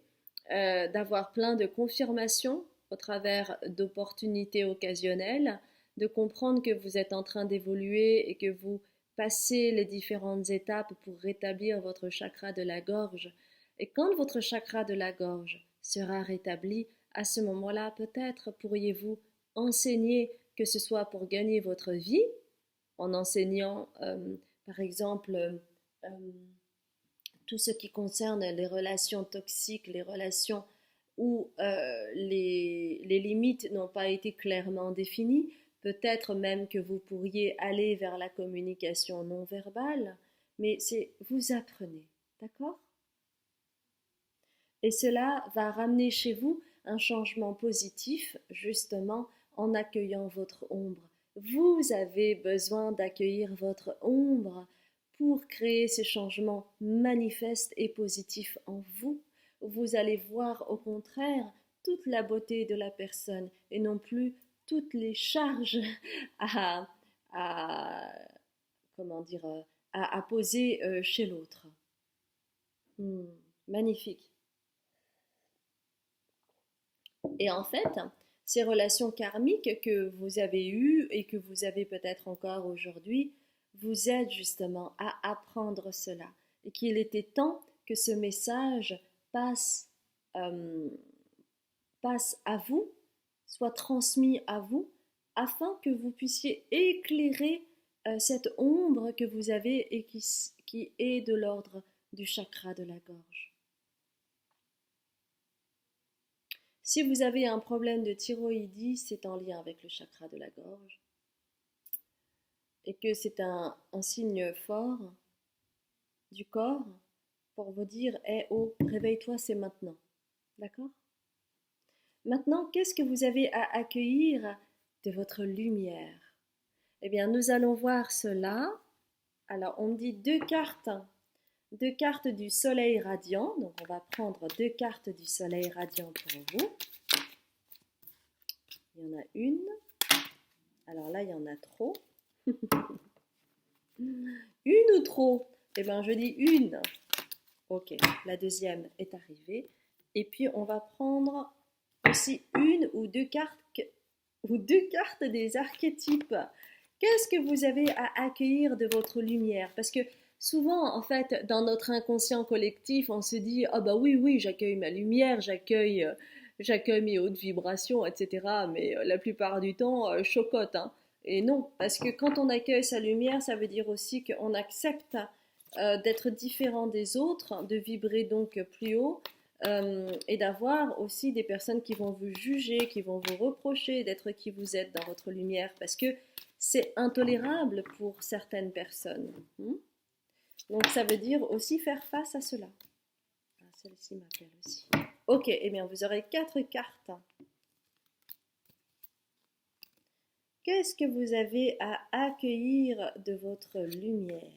d'avoir plein de confirmations au travers d'opportunités occasionnelles, de comprendre que vous êtes en train d'évoluer et que vous passez les différentes étapes pour rétablir votre chakra de la gorge. Et quand votre chakra de la gorge sera rétabli, à ce moment-là, peut-être pourriez-vous enseigner, que ce soit pour gagner votre vie, en enseignant, par exemple, tout ce qui concerne les relations toxiques, les relations où les limites n'ont pas été clairement définies. Peut-être même que vous pourriez aller vers la communication non verbale, mais c'est vous apprenez, d'accord? Et cela va ramener chez vous un changement positif, justement en accueillant votre ombre. Vous avez besoin d'accueillir votre ombre pour créer ces changements manifestes et positifs en vous. Vous allez voir au contraire toute la beauté de la personne et non plus toutes les charges à, à comment dire, à poser chez l'autre. Magnifique. Et en fait, ces relations karmiques que vous avez eues et que vous avez peut-être encore aujourd'hui vous aident justement à apprendre cela. Et qu'il était temps que ce message passe, euh, passe à vous, soit transmis à vous, afin que vous puissiez éclairer cette ombre que vous avez et qui est de l'ordre du chakra de la gorge. Si vous avez un problème de thyroïdie, c'est en lien avec le chakra de la gorge et que c'est un signe fort du corps pour vous dire hey, oh, réveille-toi, c'est maintenant. D'accord? Maintenant, qu'est-ce que vous avez à accueillir de votre lumière? Eh bien, nous allons voir cela. Alors, on me dit deux cartes du soleil radiant. Donc, on va prendre deux cartes du soleil radiant pour vous. Il y en a une. Alors là, il y en a trop. Une ou trop? Eh bien, je dis une. Ok, la deuxième est arrivée. Et puis, on va prendre aussi une ou deux cartes des archétypes. Qu'est-ce que vous avez à accueillir de votre lumière? Parce que souvent, en fait, dans notre inconscient collectif, on se dit « Ah bah oui, j'accueille ma lumière, j'accueille mes hautes vibrations, etc. » Mais la plupart du temps, chocotte, hein. Et non, parce que quand on accueille sa lumière, ça veut dire aussi qu'on accepte d'être différent des autres, de vibrer donc plus haut, et d'avoir aussi des personnes qui vont vous juger, qui vont vous reprocher d'être qui vous êtes dans votre lumière, parce que c'est intolérable pour certaines personnes. Donc ça veut dire aussi faire face à cela. Ah, celle-ci m'appelle aussi. Ok, eh bien vous aurez 4 cartes. Qu'est-ce que vous avez à accueillir de votre lumière?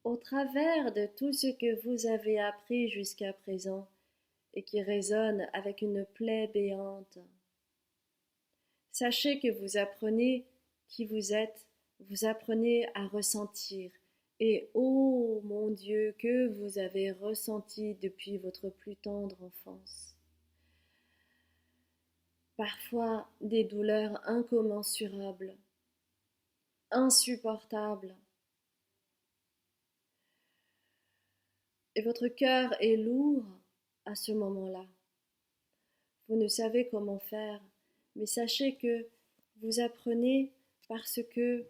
Au travers de tout ce que vous avez appris jusqu'à présent et qui résonne avec une plaie béante, sachez que vous apprenez qui vous êtes, vous apprenez à ressentir. Et oh mon Dieu, que vous avez ressenti depuis votre plus tendre enfance. Parfois des douleurs incommensurables, insupportables. Et votre cœur est lourd à ce moment-là. Vous ne savez comment faire, mais sachez que vous apprenez parce que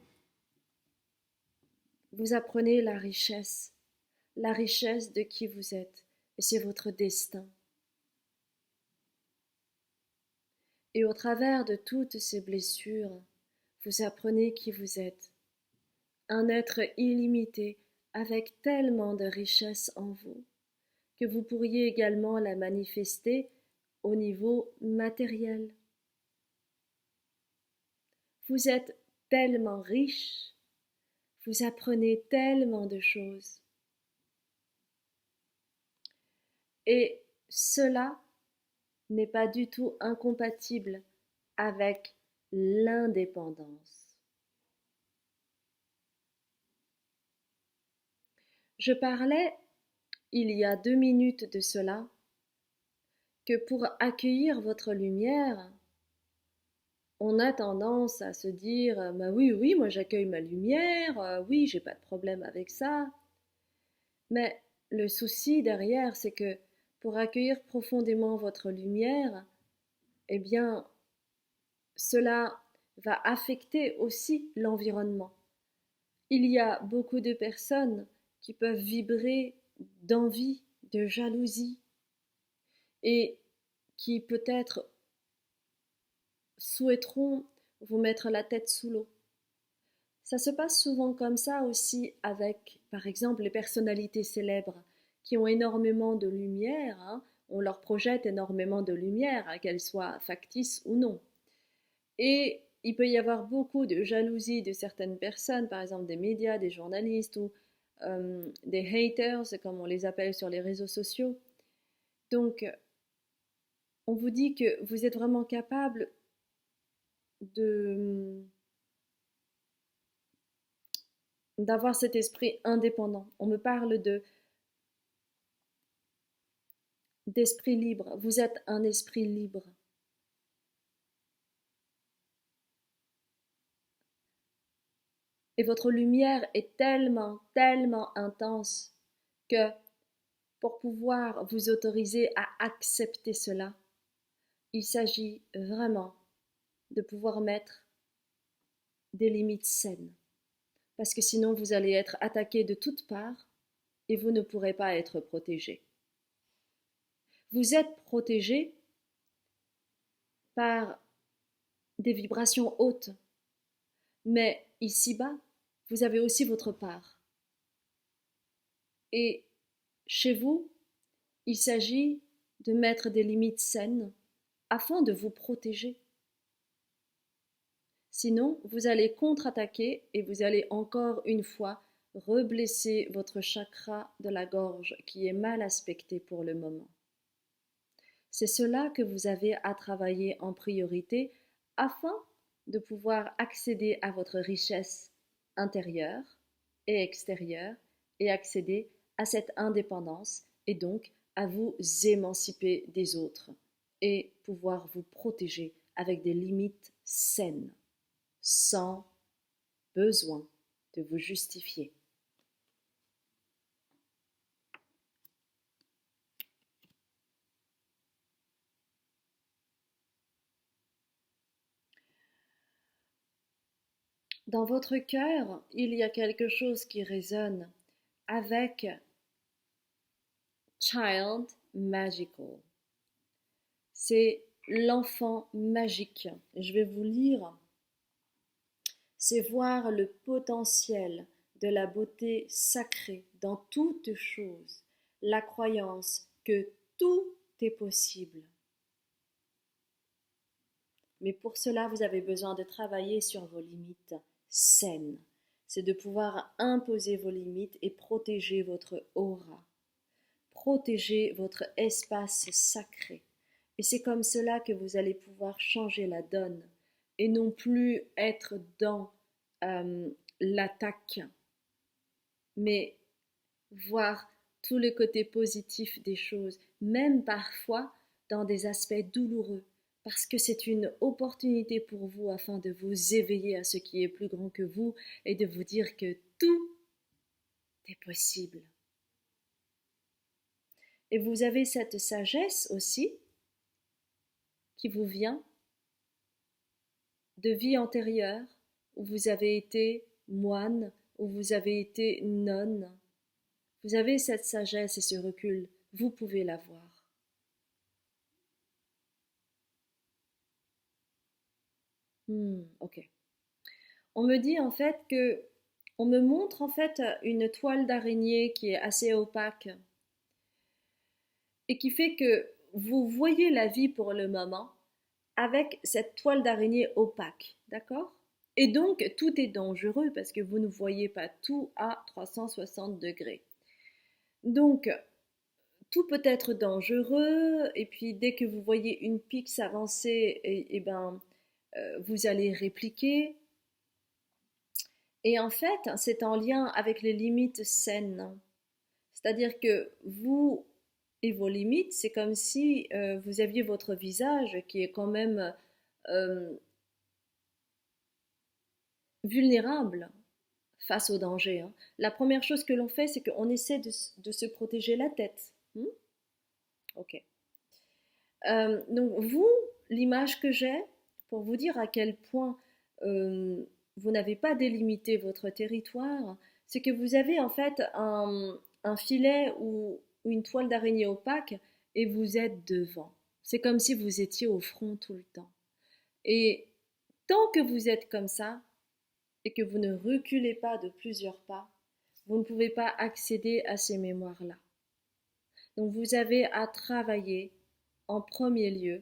vous apprenez la richesse de qui vous êtes, et c'est votre destin. Et au travers de toutes ces blessures, vous apprenez qui vous êtes, un être illimité avec tellement de richesse en vous, que vous pourriez également la manifester au niveau matériel. Vous êtes tellement riche, vous apprenez tellement de choses. Et cela n'est pas du tout incompatible avec l'indépendance. Je parlais, il y a 2 minutes de cela, que pour accueillir votre lumière, on a tendance à se dire bah oui, oui, moi j'accueille ma lumière, oui, j'ai pas de problème avec ça. Mais le souci derrière, c'est que pour accueillir profondément votre lumière, eh bien, cela va affecter aussi l'environnement. Il y a beaucoup de personnes qui peuvent vibrer d'envie, de jalousie, et qui peut-être souhaiteront vous mettre la tête sous l'eau. Ça se passe souvent comme ça aussi avec, par exemple, les personnalités célèbres qui ont énormément de lumière, hein. On leur projette énormément de lumière, hein, qu'elle soit factice ou non. Et il peut y avoir beaucoup de jalousie de certaines personnes, par exemple des médias, des journalistes ou des haters, comme on les appelle sur les réseaux sociaux. Donc, on vous dit que vous êtes vraiment capable de d'avoir cet esprit indépendant. On me parle d'esprit libre. Vous êtes un esprit libre. Et votre lumière est tellement, tellement intense que pour pouvoir vous autoriser à accepter cela, il s'agit vraiment de pouvoir mettre des limites saines. Parce que sinon, vous allez être attaqué de toutes parts et vous ne pourrez pas être protégé. Vous êtes protégé par des vibrations hautes, mais ici-bas, vous avez aussi votre part. Et chez vous, il s'agit de mettre des limites saines afin de vous protéger. Sinon, vous allez contre-attaquer et vous allez encore une fois reblesser votre chakra de la gorge qui est mal aspecté pour le moment. C'est cela que vous avez à travailler en priorité afin de pouvoir accéder à votre richesse intérieure et extérieure et accéder à cette indépendance et donc à vous émanciper des autres et pouvoir vous protéger avec des limites saines, sans besoin de vous justifier. Dans votre cœur, il y a quelque chose qui résonne avec Child Magical. C'est l'enfant magique. Je vais vous lire. C'est voir le potentiel de la beauté sacrée dans toute chose, la croyance que tout est possible. Mais pour cela, vous avez besoin de travailler sur vos limites saines. C'est de pouvoir imposer vos limites et protéger votre aura, protéger votre espace sacré. Et c'est comme cela que vous allez pouvoir changer la donne et non plus être dans l'attaque, mais voir tous les côtés positifs des choses, même parfois dans des aspects douloureux, parce que c'est une opportunité pour vous afin de vous éveiller à ce qui est plus grand que vous et de vous dire que tout est possible. Et vous avez cette sagesse aussi qui vous vient de vie antérieure où vous avez été moine, où vous avez été nonne. Vous avez cette sagesse et ce recul, vous pouvez l'avoir. Ok. On me dit en fait que, on me montre en fait une toile d'araignée qui est assez opaque et qui fait que vous voyez la vie pour le moment avec cette toile d'araignée opaque, d'accord? Et donc, tout est dangereux parce que vous ne voyez pas tout à 360 degrés. Donc, tout peut être dangereux, et puis dès que vous voyez une pique s'avancer, et ben, vous allez répliquer. Et en fait, c'est en lien avec les limites saines. C'est-à-dire que vous et vos limites, c'est comme si vous aviez votre visage qui est quand même euh, vulnérable face au danger, hein. La première chose que l'on fait, c'est qu'on essaie de se protéger la tête. Ok. Donc vous, l'image que j'ai, pour vous dire à quel point euh, vous n'avez pas délimité votre territoire, c'est que vous avez en fait un filet ou une toile d'araignée opaque et vous êtes devant. C'est comme si vous étiez au front tout le temps. Et tant que vous êtes comme ça et que vous ne reculez pas de plusieurs pas, vous ne pouvez pas accéder à ces mémoires-là. Donc vous avez à travailler en premier lieu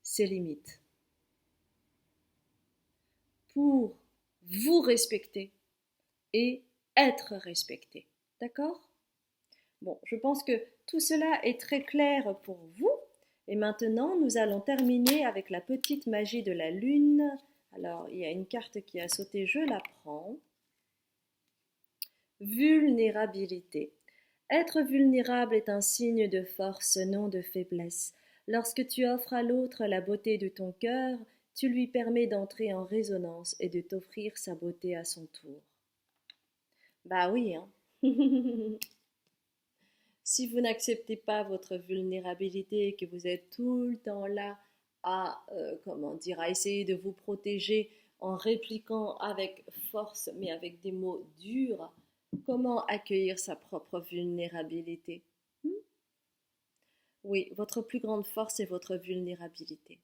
ses limites pour vous respecter et être respecté. D'accord? Bon, je pense que tout cela est très clair pour vous. Et maintenant, nous allons terminer avec la petite magie de la lune. Alors, il y a une carte qui a sauté, je la prends. Vulnérabilité. Être vulnérable est un signe de force, non de faiblesse. Lorsque tu offres à l'autre la beauté de ton cœur, tu lui permets d'entrer en résonance et de t'offrir sa beauté à son tour. Bah oui, hein. Si vous n'acceptez pas votre vulnérabilité et que vous êtes tout le temps là à, comment dire, à essayer de vous protéger en répliquant avec force, mais avec des mots durs, comment accueillir sa propre vulnérabilité? Hmm. Oui, votre plus grande force est votre vulnérabilité.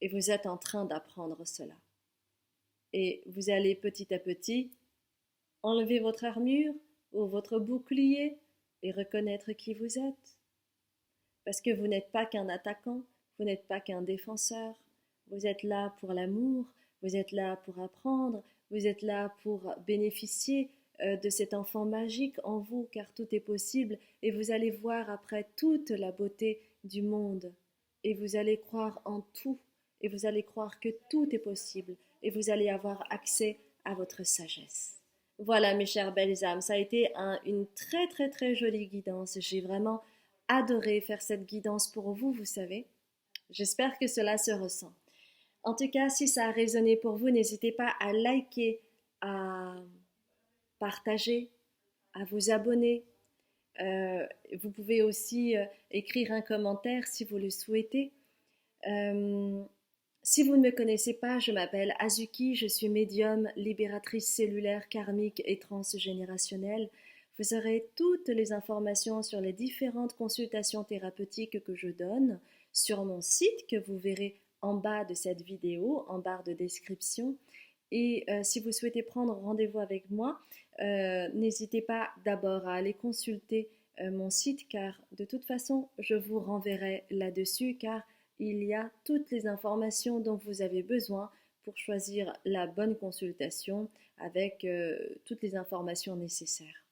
Et vous êtes en train d'apprendre cela. Et vous allez petit à petit enlever votre armure ou votre bouclier et reconnaître qui vous êtes. Parce que vous n'êtes pas qu'un attaquant, vous n'êtes pas qu'un défenseur. Vous êtes là pour l'amour, vous êtes là pour apprendre, vous êtes là pour bénéficier de cet enfant magique en vous, car tout est possible, et vous allez voir après toute la beauté du monde, et vous allez croire en tout, et vous allez croire que tout est possible, et vous allez avoir accès à votre sagesse. Voilà, mes chères belles âmes, ça a été une très très très jolie guidance. J'ai vraiment adoré faire cette guidance pour vous, vous savez. J'espère que cela se ressent. En tout cas, si ça a résonné pour vous, n'hésitez pas à liker, à partager, à vous abonner. Euh, Vous pouvez aussi écrire un commentaire si vous le souhaitez. Euh, Si vous ne me connaissez pas, je m'appelle Azuki, je suis médium, libératrice cellulaire, karmique et transgénérationnelle. Vous aurez toutes les informations sur les différentes consultations thérapeutiques que je donne sur mon site que vous verrez en bas de cette vidéo, en barre de description. Et si vous souhaitez prendre rendez-vous avec moi, n'hésitez pas d'abord à aller consulter mon site car de toute façon, je vous renverrai là-dessus car il y a toutes les informations dont vous avez besoin pour choisir la bonne consultation avec toutes les informations nécessaires.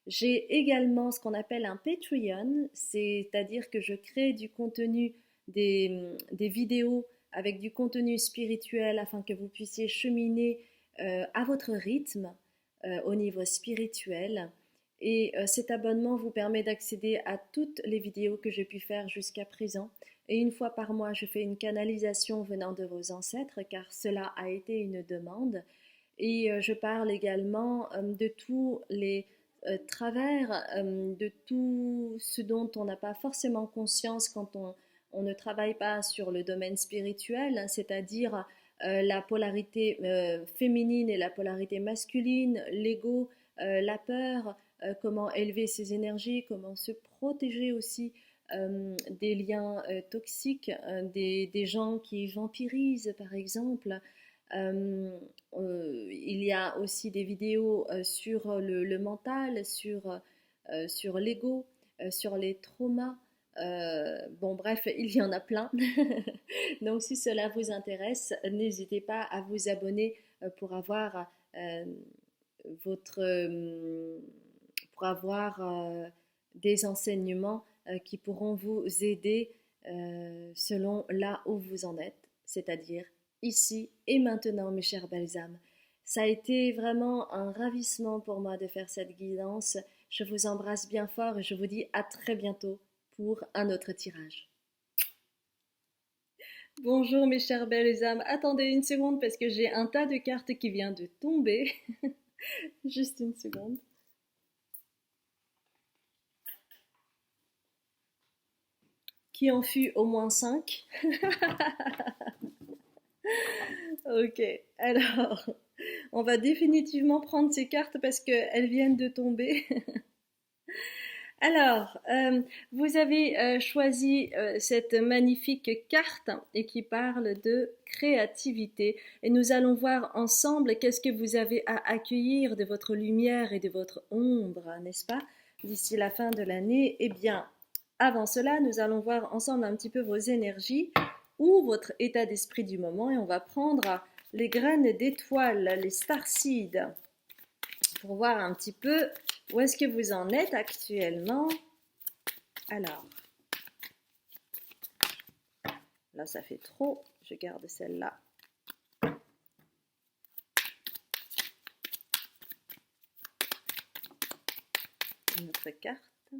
J'ai également ce qu'on appelle un Patreon, c'est-à-dire que je crée du contenu, des vidéos avec du contenu spirituel afin que vous puissiez cheminer à votre rythme au niveau spirituel. Et cet abonnement vous permet d'accéder à toutes les vidéos que j'ai pu faire jusqu'à présent. Et une fois par mois, je fais une canalisation venant de vos ancêtres, car cela a été une demande. Et je parle également de tous les travers, de tout ce dont on n'a pas forcément conscience quand on ne travaille pas sur le domaine spirituel, hein, c'est-à-dire la polarité féminine et la polarité masculine, l'ego, la peur, comment élever ses énergies, comment se protéger aussi des liens toxiques, des gens qui vampirisent par exemple. Euh, il y a aussi des vidéos sur le mental, sur l'ego, sur les traumas, Bon, bref, il y en a plein. Donc, si cela vous intéresse, n'hésitez pas à vous abonner pour avoir votre, pour avoir des enseignements qui pourront vous aider selon là où vous en êtes, c'est-à-dire ici et maintenant, mes chers balsams. Ça a été vraiment un ravissement pour moi de faire cette guidance. Je vous embrasse bien fort et je vous dis à très bientôt pour un autre tirage. Bonjour mes chères belles âmes, attendez une seconde parce que j'ai un tas de cartes qui vient de tomber. Juste une seconde. Qui en fut au moins 5. Ok, alors, on va définitivement prendre ces cartes parce qu'elles viennent de tomber. Alors, vous avez choisi cette magnifique carte et qui parle de créativité. Et nous allons voir ensemble qu'est-ce que vous avez à accueillir de votre lumière et de votre ombre, n'est-ce pas, d'ici la fin de l'année. Eh bien, avant cela, nous allons voir ensemble un petit peu vos énergies ou votre état d'esprit du moment. Et on va prendre les graines d'étoiles, les starseeds, pour voir un petit peu où est-ce que vous en êtes actuellement. Alors, là ça fait trop, je garde celle-là. Une autre carte. Ça,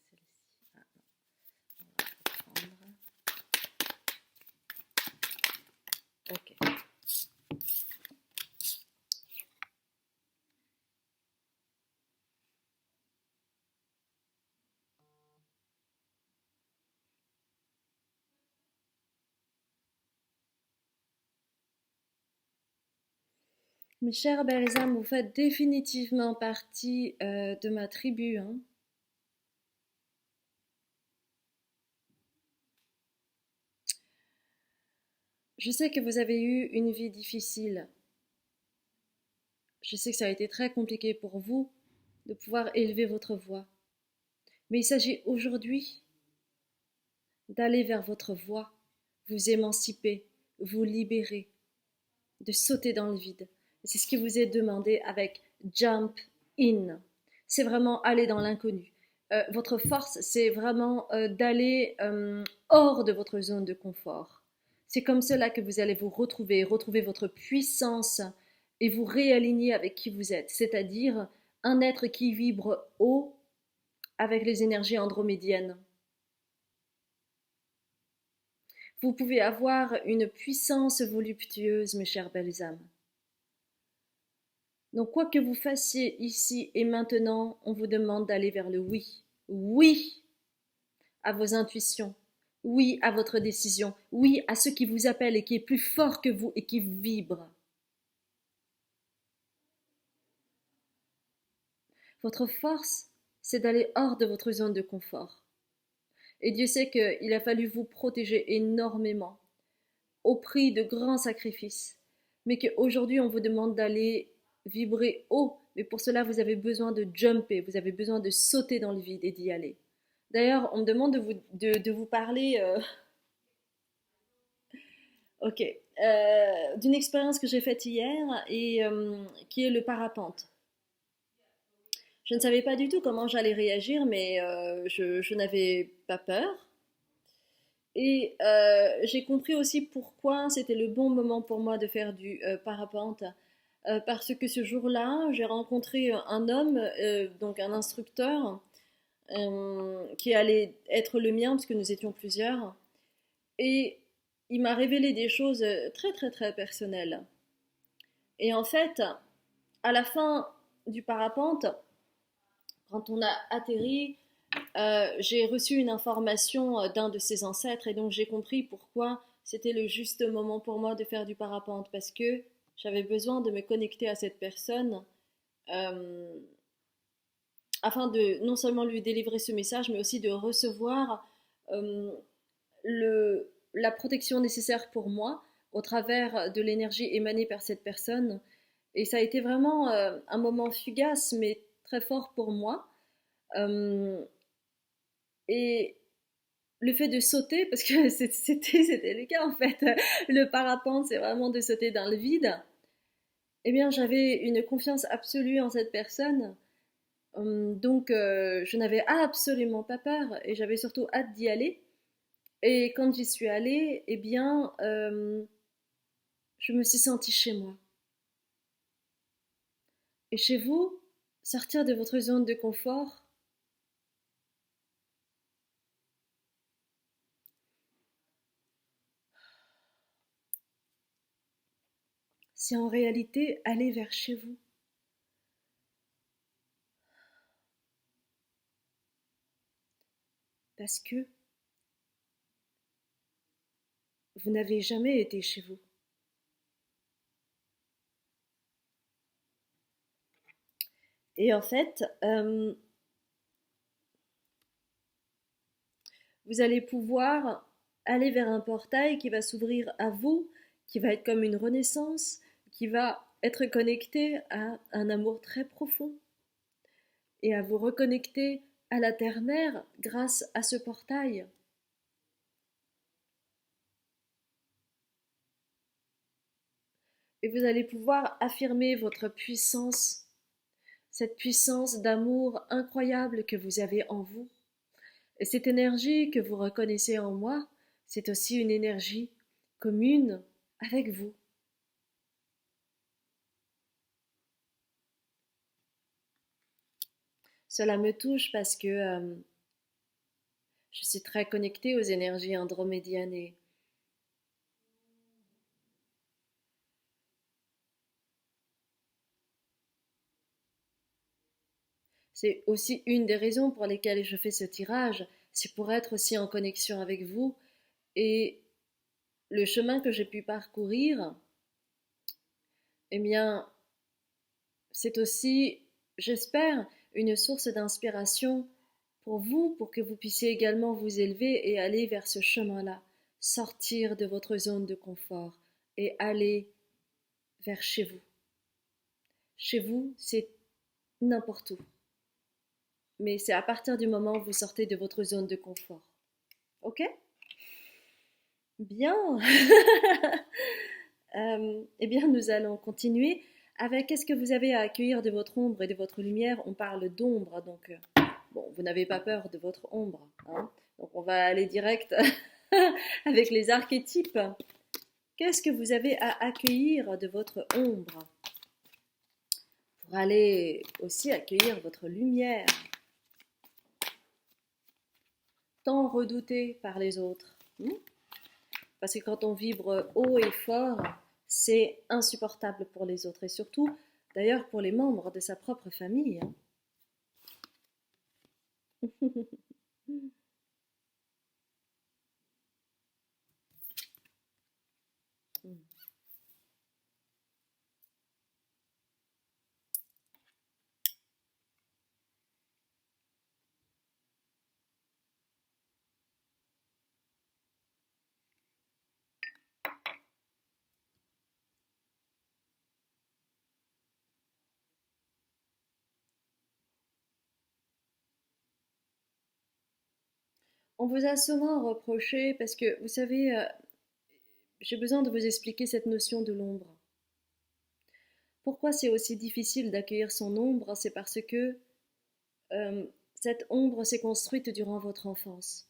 celle-ci. Ah, non. On va prendre. Ok. Mes chers belles âmes, vous faites définitivement partie de ma tribu. Hein. Je sais que vous avez eu une vie difficile. Je sais que ça a été très compliqué pour vous de pouvoir élever votre voix. Mais il s'agit aujourd'hui d'aller vers votre voie, vous émanciper, vous libérer, de sauter dans le vide. C'est ce qui vous est demandé avec Jump In. C'est vraiment aller dans l'inconnu. Votre force, c'est vraiment d'aller hors de votre zone de confort. C'est comme cela que vous allez vous retrouver, retrouver votre puissance et vous réaligner avec qui vous êtes, c'est-à-dire un être qui vibre haut avec les énergies andromédiennes. Vous pouvez avoir une puissance voluptueuse, mes chères belles âmes. Donc, quoi que vous fassiez ici et maintenant, on vous demande d'aller vers le oui. Oui à vos intuitions. Oui à votre décision. Oui à ce qui vous appelle et qui est plus fort que vous et qui vibre. Votre force, c'est d'aller hors de votre zone de confort. Et Dieu sait qu'il a fallu vous protéger énormément, au prix de grands sacrifices, mais qu'aujourd'hui on vous demande d'aller vibrer haut, mais pour cela vous avez besoin de jumper, vous avez besoin de sauter dans le vide et d'y aller. D'ailleurs, on me demande de vous parler d'une expérience que j'ai faite hier et qui est le parapente. Je ne savais pas du tout comment j'allais réagir, mais je n'avais pas peur. Et j'ai compris aussi pourquoi c'était le bon moment pour moi de faire du parapente. Parce que ce jour-là, j'ai rencontré un homme, donc un instructeur, qui allait être le mien, parce que nous étions plusieurs. Et il m'a révélé des choses très très très personnelles. Et en fait, à la fin du parapente, quand on a atterri, j'ai reçu une information d'un de ses ancêtres et donc j'ai compris pourquoi c'était le juste moment pour moi de faire du parapente parce que j'avais besoin de me connecter à cette personne euh, afin de non seulement lui délivrer ce message mais aussi de recevoir euh, la protection nécessaire pour moi au travers de l'énergie émanée par cette personne. Et ça a été vraiment un moment fugace mais très fort pour moi. Euh, et le fait de sauter, parce que c'était le cas en fait, le parapente c'est vraiment de sauter dans le vide, eh bien j'avais une confiance absolue en cette personne. Donc je n'avais absolument pas peur et j'avais surtout hâte d'y aller. Et quand j'y suis allée, eh bien je me suis sentie chez moi. Et chez vous, sortir de votre zone de confort, c'est en réalité aller vers chez vous. Parce que vous n'avez jamais été chez vous. Et en fait, vous allez pouvoir aller vers un portail qui va s'ouvrir à vous, qui va être comme une renaissance, qui va être connecté à un amour très profond et à vous reconnecter à la terre-mère grâce à ce portail. Et vous allez pouvoir affirmer votre puissance, cette puissance d'amour incroyable que vous avez en vous. Et cette énergie que vous reconnaissez en moi, c'est aussi une énergie commune avec vous. Cela me touche parce que je suis très connectée aux énergies andromédiennes et c'est aussi une des raisons pour lesquelles je fais ce tirage, c'est pour être aussi en connexion avec vous et le chemin que j'ai pu parcourir, eh bien, c'est aussi, j'espère, une source d'inspiration pour vous, pour que vous puissiez également vous élever et aller vers ce chemin-là, sortir de votre zone de confort et aller vers chez vous. Chez vous, c'est n'importe où. Mais c'est à partir du moment où vous sortez de votre zone de confort. Ok? Bien. Eh bien, nous allons continuer avec qu'est-ce que vous avez à accueillir de votre ombre et de votre lumière. On parle d'ombre, donc bon, vous n'avez pas peur de votre ombre, hein? Donc on va aller direct avec les archétypes. Qu'est-ce que vous avez à accueillir de votre ombre pour aller aussi accueillir votre lumière, tant redoutée par les autres, hein? Parce que quand on vibre haut et fort, c'est insupportable pour les autres et surtout, d'ailleurs, pour les membres de sa propre famille, hein. On vous a souvent reproché, parce que vous savez, j'ai besoin de vous expliquer cette notion de l'ombre. Pourquoi c'est aussi difficile d'accueillir son ombre? C'est parce que cette ombre s'est construite durant votre enfance,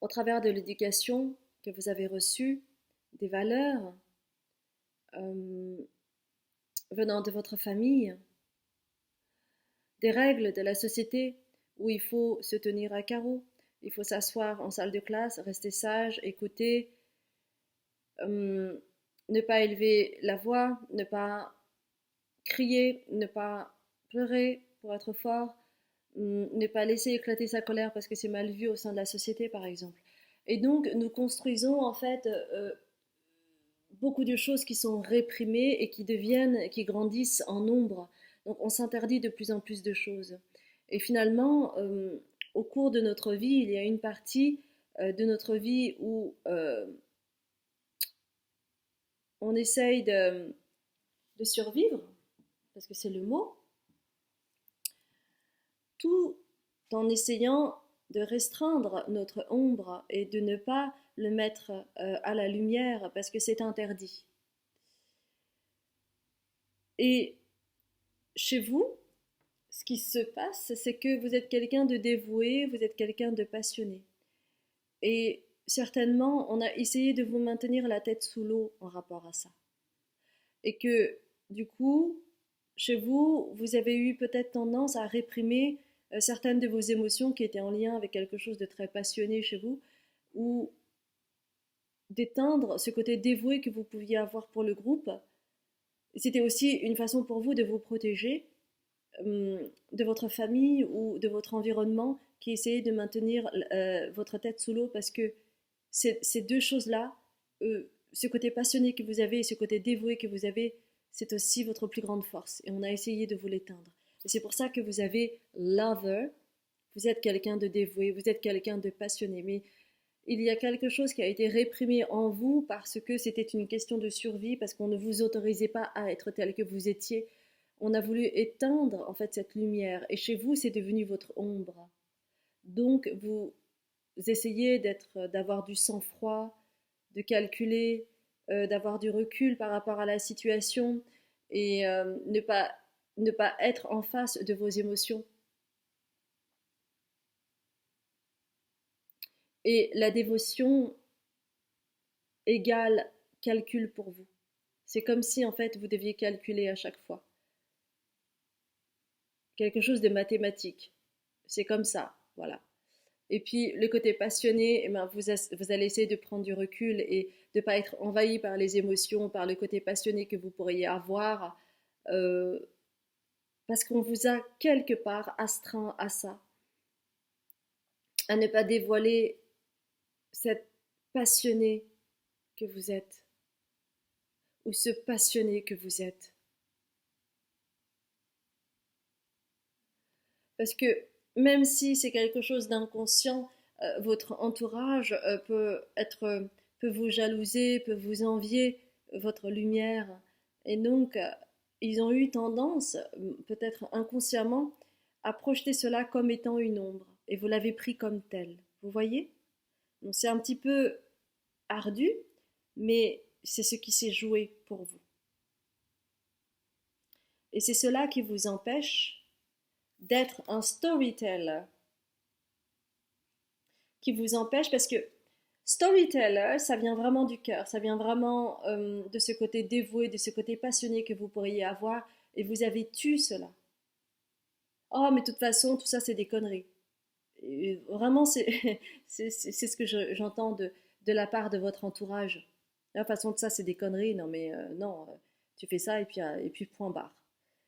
au travers de l'éducation que vous avez reçue, des valeurs euh, venant de votre famille, des règles de la société où il faut se tenir à carreau, il faut s'asseoir en salle de classe, rester sage, écouter, euh, ne pas élever la voix, ne pas crier, ne pas pleurer pour être fort, ne pas laisser éclater sa colère parce que c'est mal vu au sein de la société, par exemple. Et donc, nous construisons en fait beaucoup de choses qui sont réprimées et qui deviennent, qui grandissent en nombre. Donc, on s'interdit de plus en plus de choses. Et finalement, au cours de notre vie, il y a une partie de notre vie où on essaye de survivre, parce que c'est le mot, tout en essayant de restreindre notre ombre et de ne pas le mettre à la lumière parce que c'est interdit. Et chez vous, ce qui se passe, c'est que vous êtes quelqu'un de dévoué, vous êtes quelqu'un de passionné. Et certainement, on a essayé de vous maintenir la tête sous l'eau en rapport à ça. Et que, du coup, chez vous, vous avez eu peut-être tendance à réprimer certaines de vos émotions qui étaient en lien avec quelque chose de très passionné chez vous, ou d'éteindre ce côté dévoué que vous pouviez avoir pour le groupe. C'était aussi une façon pour vous de vous protéger de votre famille ou de votre environnement qui essayait de maintenir votre tête sous l'eau parce que ces deux choses-là, ce côté passionné que vous avez et ce côté dévoué que vous avez, c'est aussi votre plus grande force. Et on a essayé de vous l'éteindre. Et c'est pour ça que vous avez lover, vous êtes quelqu'un de dévoué, vous êtes quelqu'un de passionné. Mais il y a quelque chose qui a été réprimé en vous parce que c'était une question de survie, parce qu'on ne vous autorisait pas à être tel que vous étiez. On a voulu éteindre en fait cette lumière et chez vous c'est devenu votre ombre. Donc vous essayez d'avoir du sang-froid, de calculer, d'avoir du recul par rapport à la situation et ne pas être en face de vos émotions. Et la dévotion égale calcul pour vous. C'est comme si en fait vous deviez calculer à chaque fois. Quelque chose de mathématique. C'est comme ça, voilà. Et puis le côté passionné, eh ben, vous allez essayer de prendre du recul et de ne pas être envahi par les émotions, par le côté passionné que vous pourriez avoir, euh, parce qu'on vous a quelque part astreint à ça, à ne pas dévoiler cette passionnée que vous êtes, ou ce passionné que vous êtes. Parce que même si c'est quelque chose d'inconscient, votre entourage peut vous jalouser, peut vous envier votre lumière. Et donc, ils ont eu tendance, peut-être inconsciemment, à projeter cela comme étant une ombre. Et vous l'avez pris comme tel. Vous voyez? Donc c'est un petit peu ardu, mais c'est ce qui s'est joué pour vous. Et c'est cela qui vous empêche d'être un storyteller, qui vous empêche parce que storyteller, ça vient vraiment du cœur, ça vient vraiment de ce côté dévoué, de ce côté passionné que vous pourriez avoir et vous avez tué cela. Oh, mais de toute façon, tout ça, c'est des conneries. Et vraiment, c'est ce que j'entends de la part de votre entourage. La façon de ça, c'est des conneries. Non, mais non, tu fais ça et puis point barre.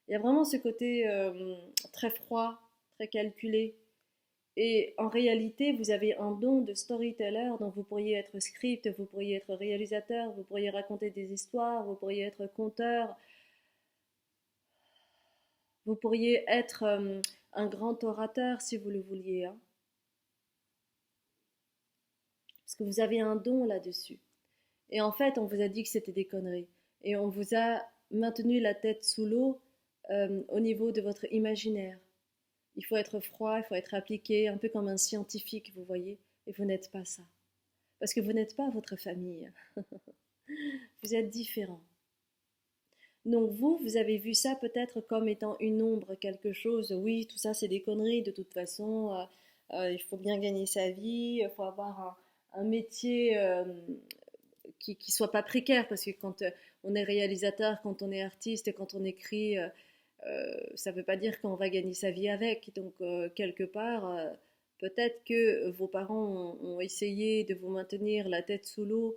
Il y a vraiment ce côté très froid, très calculé. Et en réalité, vous avez un don de storyteller, donc vous pourriez être script, vous pourriez être réalisateur, vous pourriez raconter des histoires, vous pourriez être conteur, vous pourriez être un grand orateur si vous le vouliez, hein, parce que vous avez un don là-dessus. Et en fait, on vous a dit que c'était des conneries. Et on vous a maintenu la tête sous l'eau au niveau de votre imaginaire. Il faut être froid, il faut être appliqué, un peu comme un scientifique, vous voyez. Et vous n'êtes pas ça. Parce que vous n'êtes pas votre famille. Vous êtes différent. Donc vous avez vu ça peut-être comme étant une ombre, quelque chose. Oui, tout ça c'est des conneries de toute façon. Il faut bien gagner sa vie, il faut avoir un métier qui soit pas précaire parce que quand on est réalisateur, quand on est artiste, quand on écrit, ça veut pas dire qu'on va gagner sa vie avec. Donc quelque part, peut-être que vos parents ont essayé de vous maintenir la tête sous l'eau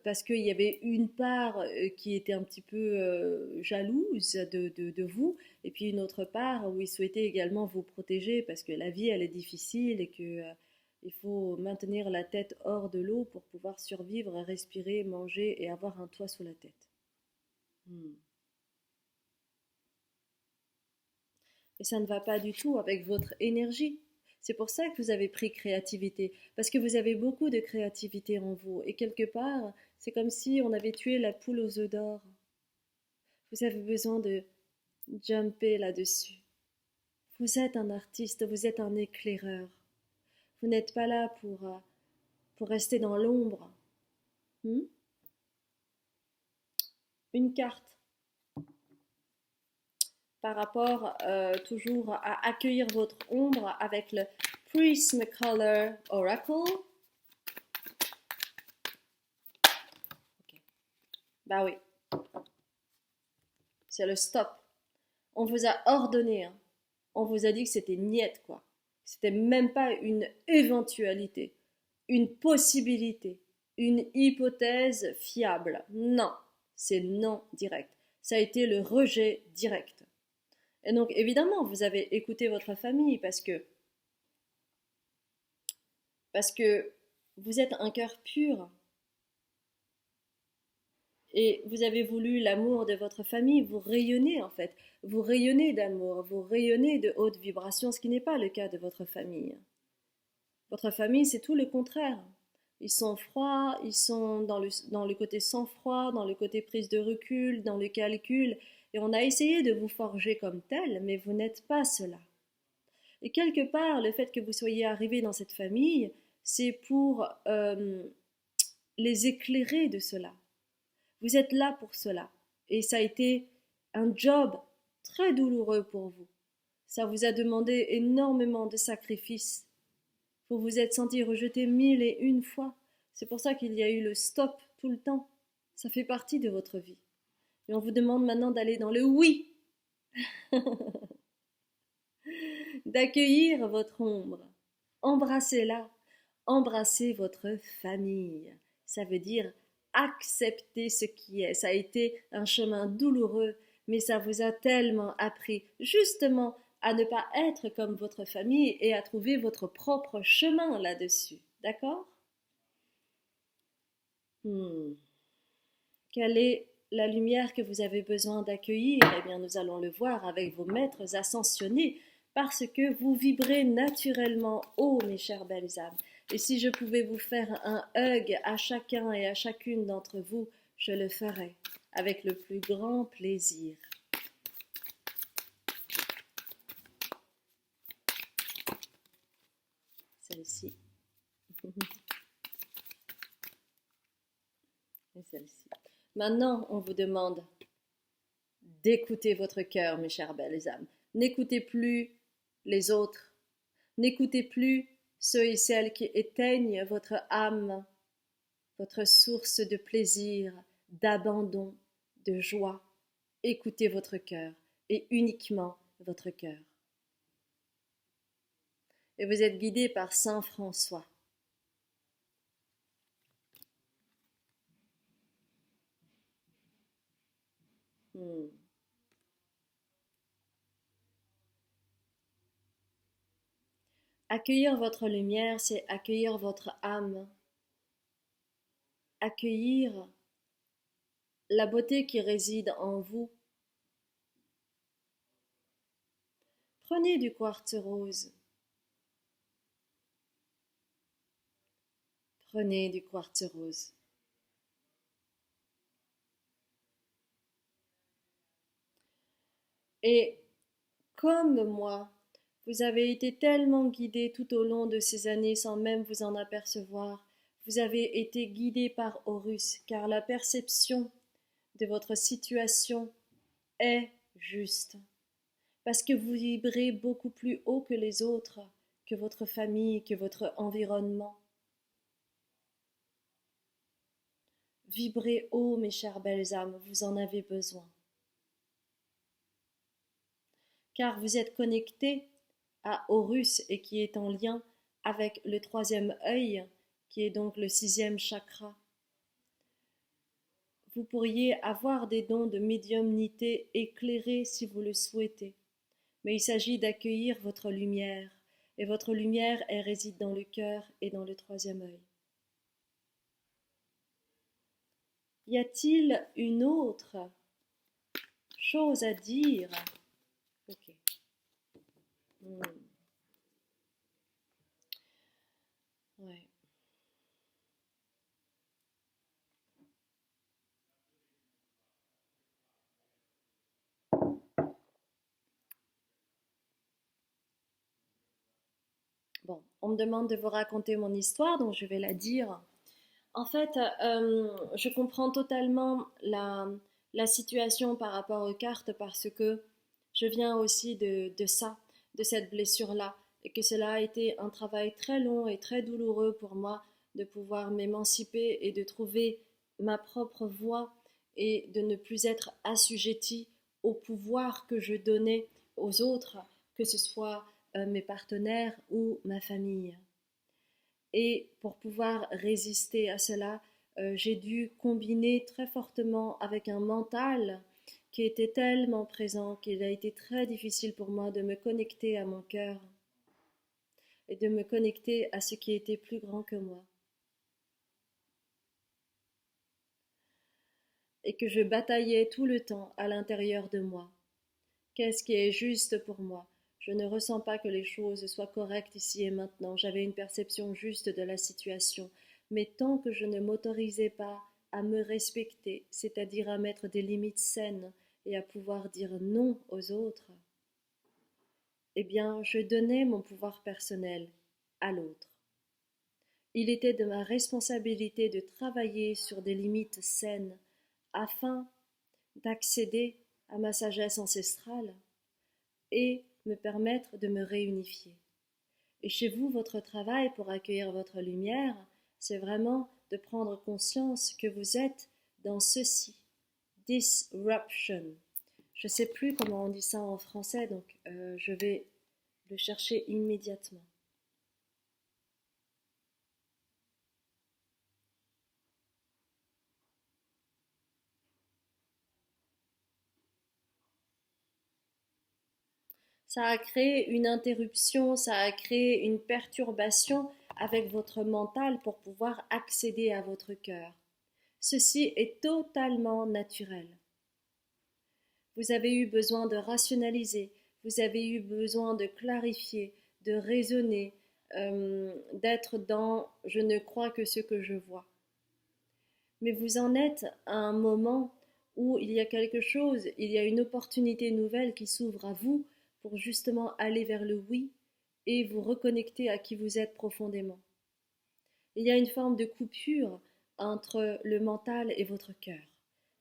parce qu'il y avait une part qui était un petit peu jalouse de vous, et puis une autre part où ils souhaitaient également vous protéger parce que la vie elle est difficile et que il faut maintenir la tête hors de l'eau pour pouvoir survivre, respirer, manger et avoir un toit sous la tête. Hmm. Et ça ne va pas du tout avec votre énergie. C'est pour ça que vous avez pris créativité, parce que vous avez beaucoup de créativité en vous. Et quelque part, c'est comme si on avait tué la poule aux œufs d'or. Vous avez besoin de jumper là-dessus. Vous êtes un artiste, vous êtes un éclaireur. Vous n'êtes pas là pour rester dans l'ombre. Hmm? Une carte par rapport toujours à accueillir votre ombre avec le Prismacolor Oracle. Okay. Bah oui, c'est le stop. On vous a ordonné, hein. On vous a dit que c'était niette, quoi. C'était même pas une éventualité, une possibilité, une hypothèse fiable. Non, c'est non direct. Ça a été le rejet direct. Et donc, évidemment, vous avez écouté votre famille parce que vous êtes un cœur pur et vous avez voulu l'amour de votre famille. Vous rayonnez, en fait. Vous rayonnez d'amour, vous rayonnez de haute vibration, ce qui n'est pas le cas de votre famille. Votre famille, c'est tout le contraire. Ils sont froids, ils sont dans le côté sang-froid, dans le côté prise de recul, dans le calcul. Et on a essayé de vous forger comme tel, mais vous n'êtes pas cela. Et quelque part, le fait que vous soyez arrivé dans cette famille, c'est pour les éclairer de cela. Vous êtes là pour cela. Et ça a été un job très douloureux pour vous. Ça vous a demandé énormément de sacrifices. Vous vous êtes senti rejeté 1001 fois. C'est pour ça qu'il y a eu le stop tout le temps. Ça fait partie de votre vie. Et on vous demande maintenant d'aller dans le oui. D'accueillir votre ombre. Embrassez-la. Embrassez votre famille. Ça veut dire accepter ce qui est. Ça a été un chemin douloureux, mais ça vous a tellement appris justement à ne pas être comme votre famille et à trouver votre propre chemin là-dessus. D'accord? Quelle est la lumière que vous avez besoin d'accueillir? Eh bien, nous allons le voir avec vos maîtres ascensionnés parce que vous vibrez naturellement haut, mes chères belles âmes. Et si je pouvais vous faire un hug à chacun et à chacune d'entre vous, je le ferais avec le plus grand plaisir. Celle-ci. Et celle-ci. Maintenant, on vous demande d'écouter votre cœur, mes chères belles âmes. N'écoutez plus les autres. N'écoutez plus ceux et celles qui éteignent votre âme, votre source de plaisir, d'abandon, de joie. Écoutez votre cœur et uniquement votre cœur. Et vous êtes guidé par Saint François. Accueillir votre lumière, c'est accueillir votre âme. Accueillir la beauté qui réside en vous. Prenez du quartz rose. Prenez du quartz rose. Et comme moi, vous avez été tellement guidé tout au long de ces années sans même vous en apercevoir. Vous avez été guidé par Horus, car la perception de votre situation est juste. Parce que vous vibrez beaucoup plus haut que les autres, que votre famille, que votre environnement. Vibrez haut, mes chères belles âmes, vous en avez besoin. Car vous êtes connectés à Horus et qui est en lien avec le troisième œil, qui est donc le sixième chakra. Vous pourriez avoir des dons de médiumnité éclairés si vous le souhaitez, mais il s'agit d'accueillir votre lumière, et votre lumière, elle réside dans le cœur et dans le troisième œil. Y a-t-il une autre chose à dire? Ok. Ouais. Bon, on me demande de vous raconter mon histoire, donc je vais la dire. En fait, je comprends totalement la situation par rapport aux cartes parce que je viens aussi de ça, de cette blessure-là, et que cela a été un travail très long et très douloureux pour moi de pouvoir m'émanciper et de trouver ma propre voie et de ne plus être assujettie au pouvoir que je donnais aux autres, que ce soit mes partenaires ou ma famille. Et pour pouvoir résister à cela, j'ai dû combiner très fortement avec un mental qui était tellement présent qu'il a été très difficile pour moi de me connecter à mon cœur et de me connecter à ce qui était plus grand que moi. Et que je bataillais tout le temps à l'intérieur de moi. Qu'est-ce qui est juste pour moi? Je ne ressens pas que les choses soient correctes ici et maintenant. J'avais une perception juste de la situation. Mais tant que je ne m'autorisais pas à me respecter, c'est-à-dire à mettre des limites saines et à pouvoir dire non aux autres, eh bien, je donnais mon pouvoir personnel à l'autre. Il était de ma responsabilité de travailler sur des limites saines afin d'accéder à ma sagesse ancestrale et me permettre de me réunifier. Et chez vous, votre travail pour accueillir votre lumière, c'est vraiment de prendre conscience que vous êtes dans ceci, disruption. Je ne sais plus comment on dit ça en français, donc je vais le chercher immédiatement. Ça a créé une interruption, ça a créé une perturbation avec votre mental pour pouvoir accéder à votre cœur. Ceci est totalement naturel. Vous avez eu besoin de rationaliser, vous avez eu besoin de clarifier, de raisonner, d'être dans je ne crois que ce que je vois. Mais vous en êtes à un moment où il y a quelque chose, il y a une opportunité nouvelle qui s'ouvre à vous pour justement aller vers le oui et vous reconnecter à qui vous êtes profondément. Il y a une forme de coupure entre le mental et votre cœur.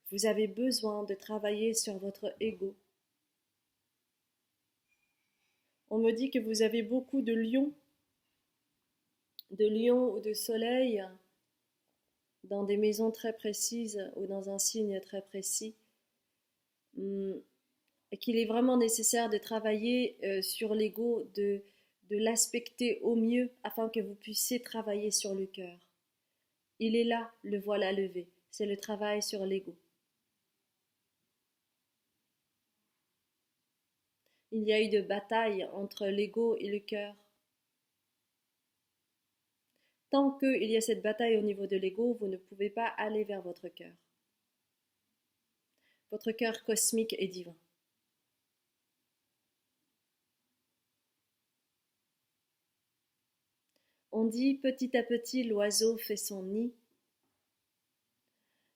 Vous avez besoin de travailler sur votre ego. On me dit que vous avez beaucoup de lions ou de soleil dans des maisons très précises ou dans un signe très précis. Et qu'il est vraiment nécessaire de travailler sur l'ego, de l'aspecter au mieux afin que vous puissiez travailler sur le cœur. Il est là, le voilà levé. C'est le travail sur l'ego. Il y a eu de bataille entre l'ego et le cœur. Tant qu'il y a cette bataille au niveau de l'ego, vous ne pouvez pas aller vers votre cœur. Votre cœur cosmique et divin. On dit petit à petit l'oiseau fait son nid.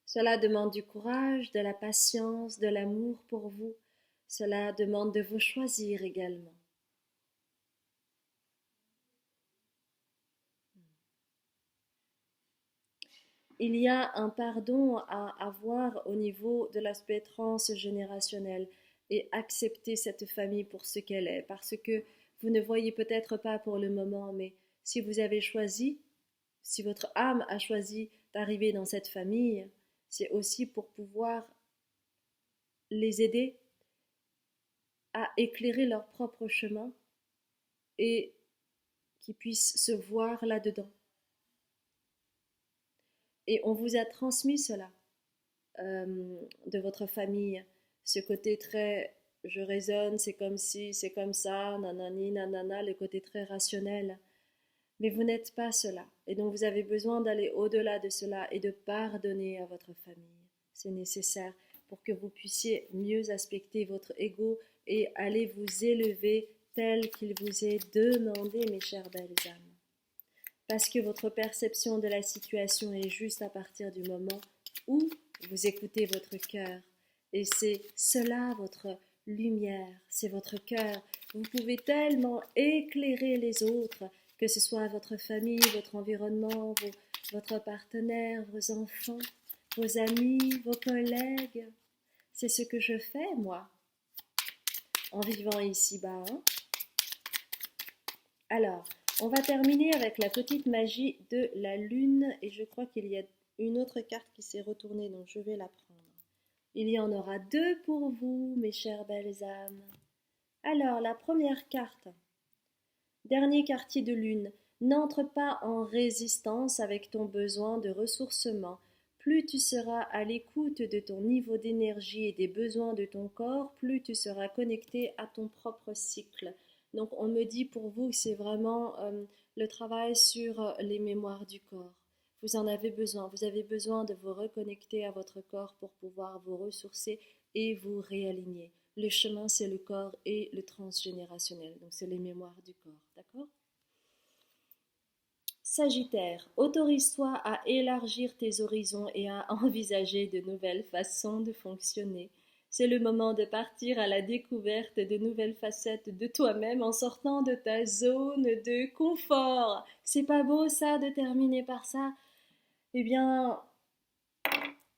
Cela demande du courage, de la patience, de l'amour pour vous. Cela demande de vous choisir également. Il y a un pardon à avoir au niveau de l'aspect transgénérationnel et accepter cette famille pour ce qu'elle est, parce que vous ne voyez peut-être pas pour le moment, mais si vous avez choisi, si votre âme a choisi d'arriver dans cette famille, c'est aussi pour pouvoir les aider à éclairer leur propre chemin et qu'ils puissent se voir là-dedans. Et on vous a transmis cela de votre famille, ce côté très je raisonne, c'est comme si, c'est comme ça, nanani, nanana, le côté très rationnel. Mais vous n'êtes pas cela. Et donc vous avez besoin d'aller au-delà de cela et de pardonner à votre famille. C'est nécessaire pour que vous puissiez mieux aspecter votre ego et aller vous élever tel qu'il vous est demandé, mes chères belles âmes. Parce que votre perception de la situation est juste à partir du moment où vous écoutez votre cœur. Et c'est cela votre lumière, c'est votre cœur. Vous pouvez tellement éclairer les autres que ce soit votre famille, votre environnement, votre partenaire, vos enfants, vos amis, vos collègues. C'est ce que je fais, moi, en vivant ici-bas. Hein. Alors, on va terminer avec la petite magie de la lune, et je crois qu'il y a une autre carte qui s'est retournée, donc je vais la prendre. Il y en aura 2 pour vous, mes chères belles âmes. Alors, la première carte, dernier quartier de lune, n'entre pas en résistance avec ton besoin de ressourcement. Plus tu seras à l'écoute de ton niveau d'énergie et des besoins de ton corps, plus tu seras connecté à ton propre cycle. Donc on me dit pour vous que c'est vraiment le travail sur les mémoires du corps. Vous en avez besoin. Vous avez besoin de vous reconnecter à votre corps pour pouvoir vous ressourcer et vous réaligner. Le chemin, c'est le corps et le transgénérationnel. Donc c'est les mémoires du corps. D'accord ? Sagittaire, autorise-toi à élargir tes horizons et à envisager de nouvelles façons de fonctionner. C'est le moment de partir à la découverte de nouvelles facettes de toi-même en sortant de ta zone de confort. C'est pas beau ça de terminer par ça? Eh bien,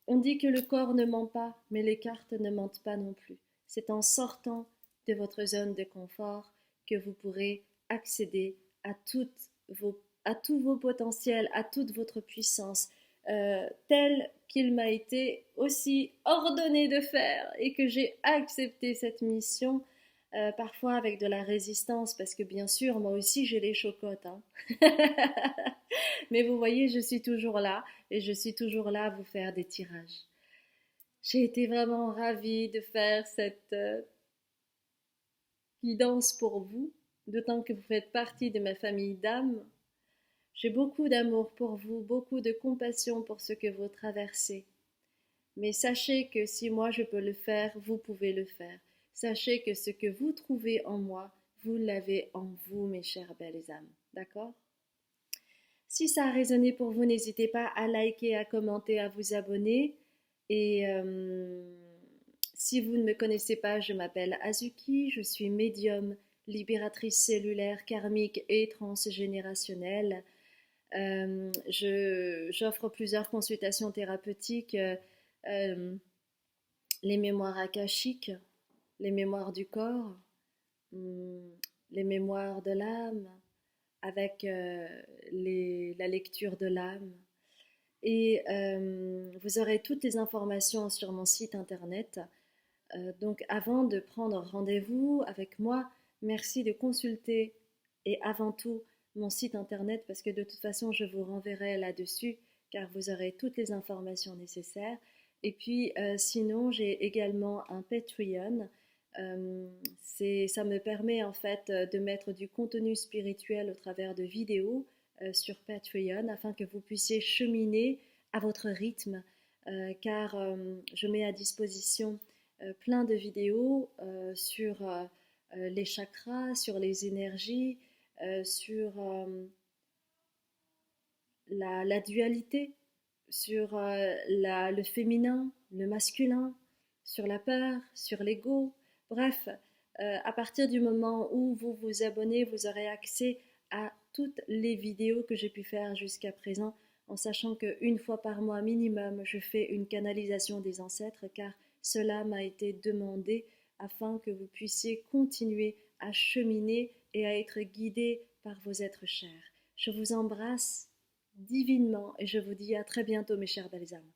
on dit que le corps ne ment pas, mais les cartes ne mentent pas non plus. C'est en sortant de votre zone de confort que vous pourrez accéder à, à tous vos potentiels, à toute votre puissance, tel qu'il m'a été aussi ordonné de faire et que j'ai accepté cette mission, parfois avec de la résistance, parce que bien sûr, moi aussi j'ai les chocottes. Hein. Mais vous voyez, je suis toujours là et je suis toujours là à vous faire des tirages. J'ai été vraiment ravie de faire cette guidance pour vous, d'autant que vous faites partie de ma famille d'âmes. J'ai beaucoup d'amour pour vous, beaucoup de compassion pour ce que vous traversez. Mais sachez que si moi je peux le faire, vous pouvez le faire. Sachez que ce que vous trouvez en moi, vous l'avez en vous, mes chères belles âmes. D'accord ? Si ça a résonné pour vous, n'hésitez pas à liker, à commenter, à vous abonner. Et si vous ne me connaissez pas, je m'appelle Azuki, je suis médium, libératrice cellulaire, karmique et transgénérationnelle. J'offre plusieurs consultations thérapeutiques, les mémoires akashiques, les mémoires du corps, les mémoires de l'âme, avec la lecture de l'âme. Et vous aurez toutes les informations sur mon site internet. Donc avant de prendre rendez-vous avec moi, merci de consulter et avant tout mon site internet parce que de toute façon je vous renverrai là-dessus car vous aurez toutes les informations nécessaires. Et puis sinon j'ai également un Patreon. Ça me permet en fait de mettre du contenu spirituel au travers de vidéos sur Patreon afin que vous puissiez cheminer à votre rythme car je mets à disposition plein de vidéos sur les chakras, sur les énergies, sur la dualité, sur le féminin, le masculin, sur la peur, sur l'ego. Bref, à partir du moment où vous vous abonnez, vous aurez accès à toutes les vidéos que j'ai pu faire jusqu'à présent, en sachant qu'une fois par mois minimum, je fais une canalisation des ancêtres, car cela m'a été demandé afin que vous puissiez continuer à cheminer et à être guidé par vos êtres chers. Je vous embrasse divinement et je vous dis à très bientôt mes chères belles âmes.